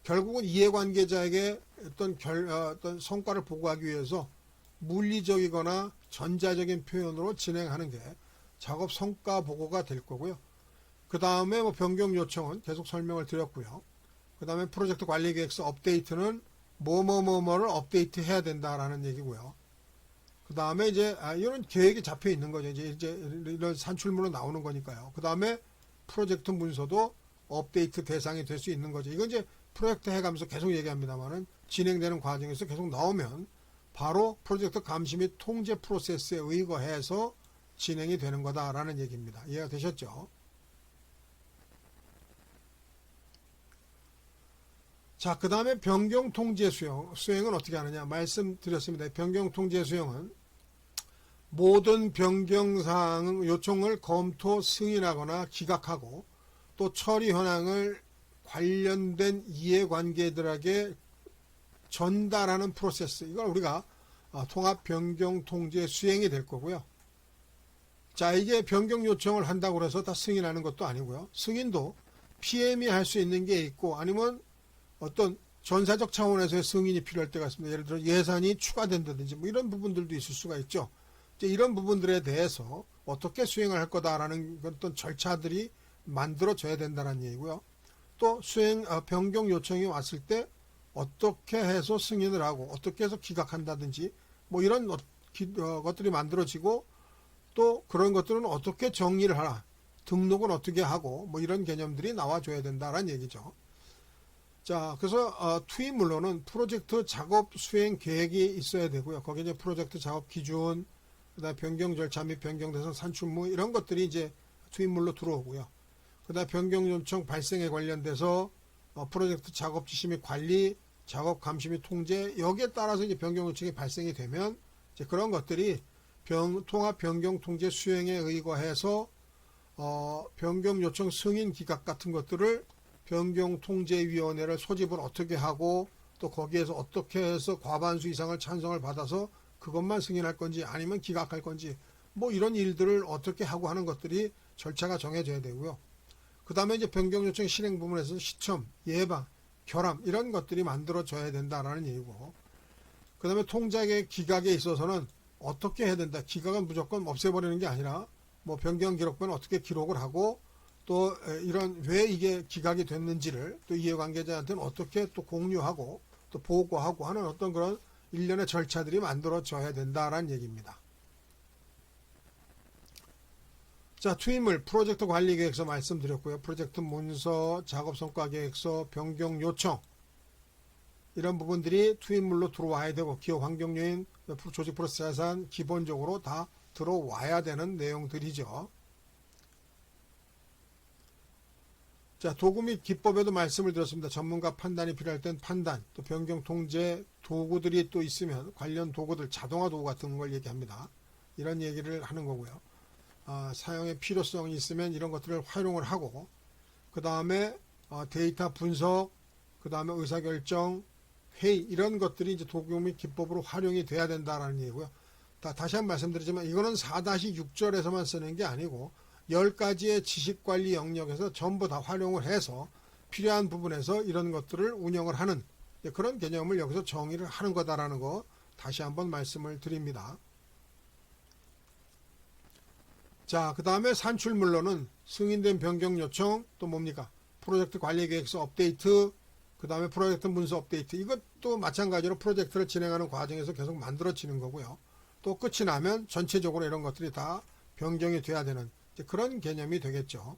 결국은 이해관계자에게 어떤 성과를 보고하기 위해서 물리적이거나 전자적인 표현으로 진행하는 게 작업 성과 보고가 될 거고요. 그 다음에 뭐 변경 요청은 계속 설명을 드렸고요. 그 다음에 프로젝트 관리 계획서 업데이트는 뭐를 업데이트 해야 된다라는 얘기고요. 그 다음에 이제 이런 계획이 잡혀 있는 거죠. 이제 이런 산출물로 나오는 거니까요. 그 다음에 프로젝트 문서도 업데이트 대상이 될 수 있는 거죠. 이건 이제 프로젝트 해가면서 계속 얘기합니다만은 진행되는 과정에서 계속 나오면 바로 프로젝트 감시 및 통제 프로세스에 의거해서 진행이 되는 거다라는 얘기입니다. 이해가 되셨죠? 자, 그 다음에 변경 통제 수행은 어떻게 하느냐 말씀드렸습니다. 변경 통제 수행은 모든 변경사항 요청을 검토 승인하거나 기각하고 또 처리 현황을 관련된 이해관계들에게 전달하는 프로세스, 이걸 우리가 통합 변경 통제 수행이 될 거고요. 자, 이게 변경 요청을 한다고 해서 다 승인하는 것도 아니고요. 승인도 PM이 할 수 있는 게 있고 아니면 어떤 전사적 차원에서의 승인이 필요할 때가 있습니다. 예를 들어 예산이 추가된다든지 뭐 이런 부분들도 있을 수가 있죠. 이제 이런 부분들에 대해서 어떻게 수행을 할 거다라는 어떤 절차들이 만들어져야 된다는 얘기고요. 또 변경 요청이 왔을 때 어떻게 해서 승인을 하고 어떻게 해서 기각한다든지 뭐 이런 것들이 만들어지고 또 그런 것들은 어떻게 정리를 하나, 등록은 어떻게 하고 뭐 이런 개념들이 나와줘야 된다라는 얘기죠. 자, 그래서 투입 물론은 프로젝트 작업 수행 계획이 있어야 되고요. 거기에 이제 프로젝트 작업 기준, 그다음 변경 절차 및 변경 대상 산출무 이런 것들이 이제 투입물로 들어오고요. 그다음 변경 요청 발생에 관련돼서 프로젝트 작업 지시 및 관리, 작업 감시 및 통제 여기에 따라서 이제 변경 요청이 발생이 되면 이제 그런 것들이 통합 변경 통제 수행에 의거해서 변경 요청 승인 기각 같은 것들을 변경통제위원회를 소집을 어떻게 하고 또 거기에서 어떻게 해서 과반수 이상을 찬성을 받아서 그것만 승인할 건지 아니면 기각할 건지 뭐 이런 일들을 어떻게 하고 하는 것들이 절차가 정해져야 되고요. 그 다음에 이제 변경요청 실행 부분에서 시첨, 예방, 결함 이런 것들이 만들어져야 된다라는 얘기고, 그 다음에 통작의 기각에 있어서는 어떻게 해야 된다. 기각은 무조건 없애버리는 게 아니라 뭐 변경 기록부는 어떻게 기록을 하고 또 이런 왜 이게 기각이 됐는지를 또 이해관계자한테는 어떻게 또 공유하고 또 보고하고 하는 어떤 그런 일련의 절차들이 만들어져야 된다라는 얘기입니다. 자, 투입물 프로젝트 관리 계획서 말씀드렸고요. 프로젝트 문서, 작업 성과 계획서, 변경 요청 이런 부분들이 투입물로 들어와야 되고 기업 환경 요인, 조직 프로세스 자산 기본적으로 다 들어와야 되는 내용들이죠. 자, 도구 및 기법에도 말씀을 드렸습니다. 전문가 판단이 필요할 땐 판단, 또 변경 통제 도구들이 또 있으면 관련 도구들, 자동화 도구 같은 걸 얘기합니다. 이런 얘기를 하는 거고요. 사용의 필요성이 있으면 이런 것들을 활용을 하고, 그 다음에 데이터 분석, 그 다음에 의사결정, 회의 이런 것들이 이제 도구 및 기법으로 활용이 돼야 된다라는 얘기고요. 다시 한번 말씀드리지만 이거는 4-6절에서만 쓰는 게 아니고 10가지의 지식관리 영역에서 전부 다 활용을 해서 필요한 부분에서 이런 것들을 운영을 하는 그런 개념을 여기서 정의를 하는 거다라는 거 다시 한번 말씀을 드립니다. 자, 그 다음에 산출물로는 승인된 변경 요청, 또 뭡니까? 프로젝트 관리계획서 업데이트, 그 다음에 프로젝트 문서 업데이트. 이것도 마찬가지로 프로젝트를 진행하는 과정에서 계속 만들어지는 거고요. 또 끝이 나면 전체적으로 이런 것들이 다 변경이 돼야 되는 그런 개념이 되겠죠.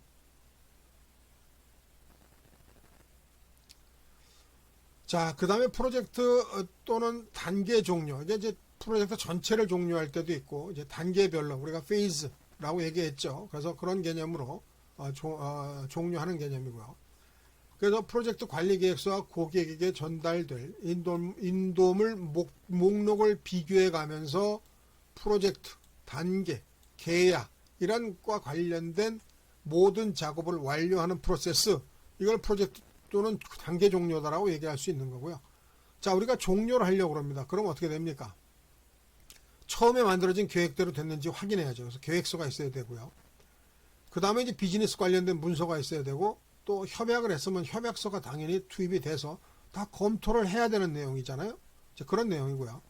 자, 그 다음에 프로젝트 또는 단계 종료. 이제 프로젝트 전체를 종료할 때도 있고, 이제 단계별로 우리가 페이즈라고 얘기했죠. 그래서 그런 개념으로 종료하는 개념이고요. 그래서 프로젝트 관리 계획서와 고객에게 전달될 인도물 목록을 비교해 가면서 프로젝트, 단계, 계약 이런 과 관련된 모든 작업을 완료하는 프로세스, 이걸 프로젝트 또는 단계 종료다라고 얘기할 수 있는 거고요. 자, 우리가 종료를 하려고 합니다. 그럼 어떻게 됩니까? 처음에 만들어진 계획대로 됐는지 확인해야죠. 그래서 계획서가 있어야 되고요. 그 다음에 이제 비즈니스 관련된 문서가 있어야 되고, 또 협약을 했으면 협약서가 당연히 투입이 돼서 다 검토를 해야 되는 내용이잖아요. 이제 그런 내용이고요.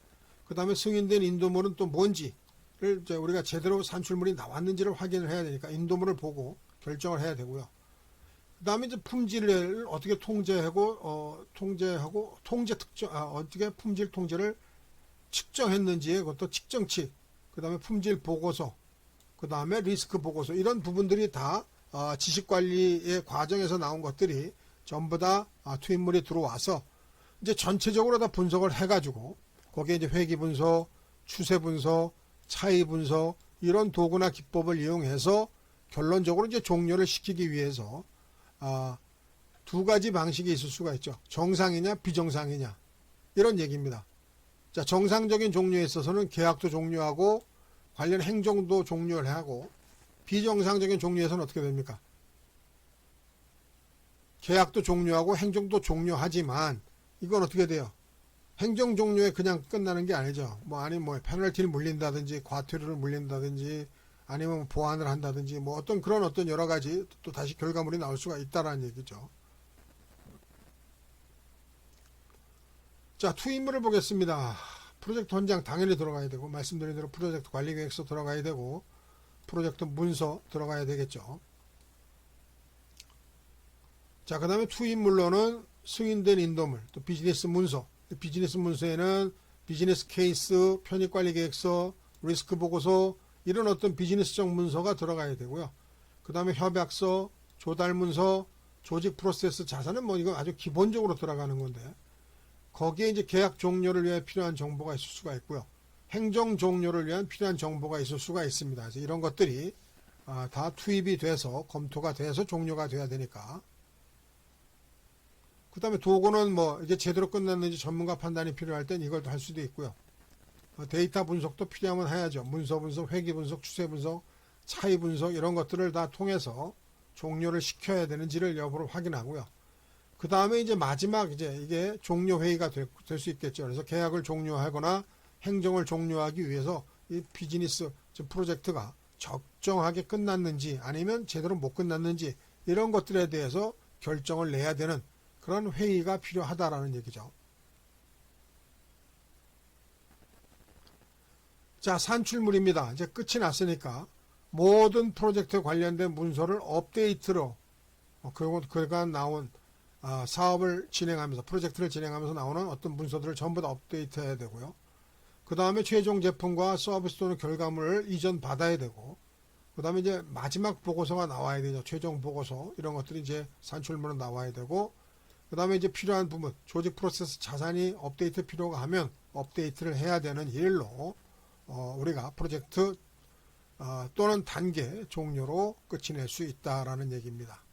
그 다음에 승인된 인도물은 또 뭔지를 이제 우리가 제대로 산출물이 나왔는지를 확인을 해야 되니까 인도물을 보고 결정을 해야 되고요. 그 다음에 이제 품질을 어떻게 통제하고 어떻게 품질 통제를 측정했는지의 그것도 측정치, 그 다음에 품질 보고서, 그 다음에 리스크 보고서 이런 부분들이 다 지식관리의 과정에서 나온 것들이 전부 다 투입물이 들어와서 이제 전체적으로 다 분석을 해가지고 거기에 이제 회기 분석, 추세 분석, 차이 분석 이런 도구나 기법을 이용해서 결론적으로 이제 종료를 시키기 위해서 두 가지 방식이 있을 수가 있죠. 정상이냐 비정상이냐 이런 얘기입니다. 자, 정상적인 종료에 있어서는 계약도 종료하고 관련 행정도 종료를 하고, 비정상적인 종료에서는 어떻게 됩니까? 계약도 종료하고 행정도 종료하지만 이건 어떻게 돼요? 행정 종료에 그냥 끝나는 게 아니죠. 아니면 페널티를 물린다든지 과태료를 물린다든지 아니면 보완을 한다든지 어떤 여러 가지 또 다시 결과물이 나올 수가 있다라는 얘기죠. 자, 투입물을 보겠습니다. 프로젝트 현장 당연히 들어가야 되고, 말씀드린 대로 프로젝트 관리 계획서 들어가야 되고, 프로젝트 문서 들어가야 되겠죠. 자, 그 다음에 투입물로는 승인된 인도물, 또 비즈니스 문서. 비즈니스 문서에는 비즈니스 케이스, 편입관리 계획서, 리스크 보고서 이런 어떤 비즈니스적 문서가 들어가야 되고요. 그 다음에 협약서, 조달 문서, 조직 프로세스 자산은 뭐 이거 아주 기본적으로 들어가는 건데 거기에 이제 계약 종료를 위해 필요한 정보가 있을 수가 있고요. 행정 종료를 위한 필요한 정보가 있을 수가 있습니다. 그래서 이런 것들이 다 투입이 돼서 검토가 돼서 종료가 돼야 되니까. 그 다음에 도구는 뭐 이게 제대로 끝났는지 전문가 판단이 필요할 땐 이걸 할 수도 있고요. 데이터 분석도 필요하면 해야죠. 문서 분석, 회계 분석, 추세 분석, 차이 분석 이런 것들을 다 통해서 종료를 시켜야 되는지를 여부를 확인하고요. 그 다음에 이제 마지막 이제 이게 종료 회의가 될 수 있겠죠. 그래서 계약을 종료하거나 행정을 종료하기 위해서 이 비즈니스 프로젝트가 적정하게 끝났는지 아니면 제대로 못 끝났는지 이런 것들에 대해서 결정을 내야 되는 그런 회의가 필요하다라는 얘기죠. 자, 산출물입니다. 이제 끝이 났으니까 모든 프로젝트에 관련된 문서를 업데이트로 그간 나온 사업을 진행하면서 프로젝트를 진행하면서 나오는 어떤 문서들을 전부 다 업데이트해야 되고요. 그 다음에 최종 제품과 서비스 또는 결과물을 이전 받아야 되고 그 다음에 이제 마지막 보고서가 나와야 되죠. 최종 보고서 이런 것들이 이제 산출물은 나와야 되고 그 다음에 이제 필요한 부분 조직 프로세스 자산이 업데이트 필요가 하면 업데이트를 해야 되는 일로 우리가 프로젝트 또는 단계 종료로 끝이 낼 수 있다라는 얘기입니다.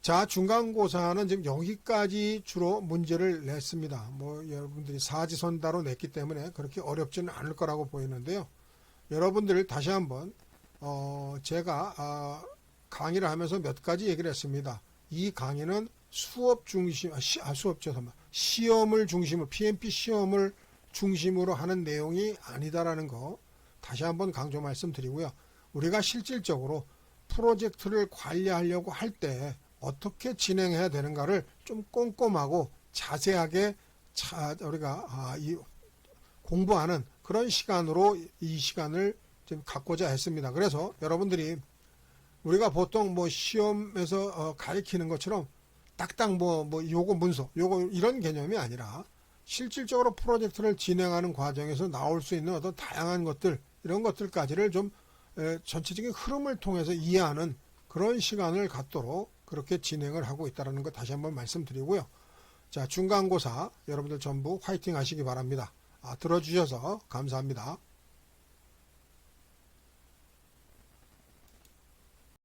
자, 중간고사는 지금 여기까지 주로 문제를 냈습니다. 뭐 여러분들이 사지선다로 냈기 때문에 그렇게 어렵지는 않을 거라고 보이는데요. 여러분들 다시 한번 제가 강의를 하면서 몇 가지 얘기를 했습니다. 이 강의는 수업 중심, 시험을 중심으로 PMP 시험을 중심으로 하는 내용이 아니다라는 거 다시 한번 강조 말씀드리고요. 우리가 실질적으로 프로젝트를 관리하려고 할 때 어떻게 진행해야 되는가를 좀 꼼꼼하고 자세하게 우리가 공부하는 그런 시간으로 이 시간을 좀 갖고자 했습니다. 그래서 여러분들이 우리가 보통 뭐 시험에서 가리키는 것처럼 딱딱 뭐 요거 문서 요거 이런 개념이 아니라 실질적으로 프로젝트를 진행하는 과정에서 나올 수 있는 어떤 다양한 것들 이런 것들까지를 좀 전체적인 흐름을 통해서 이해하는 그런 시간을 갖도록 그렇게 진행을 하고 있다는 것 다시 한번 말씀드리고요. 자, 중간고사 여러분들 전부 화이팅 하시기 바랍니다. 들어주셔서 감사합니다.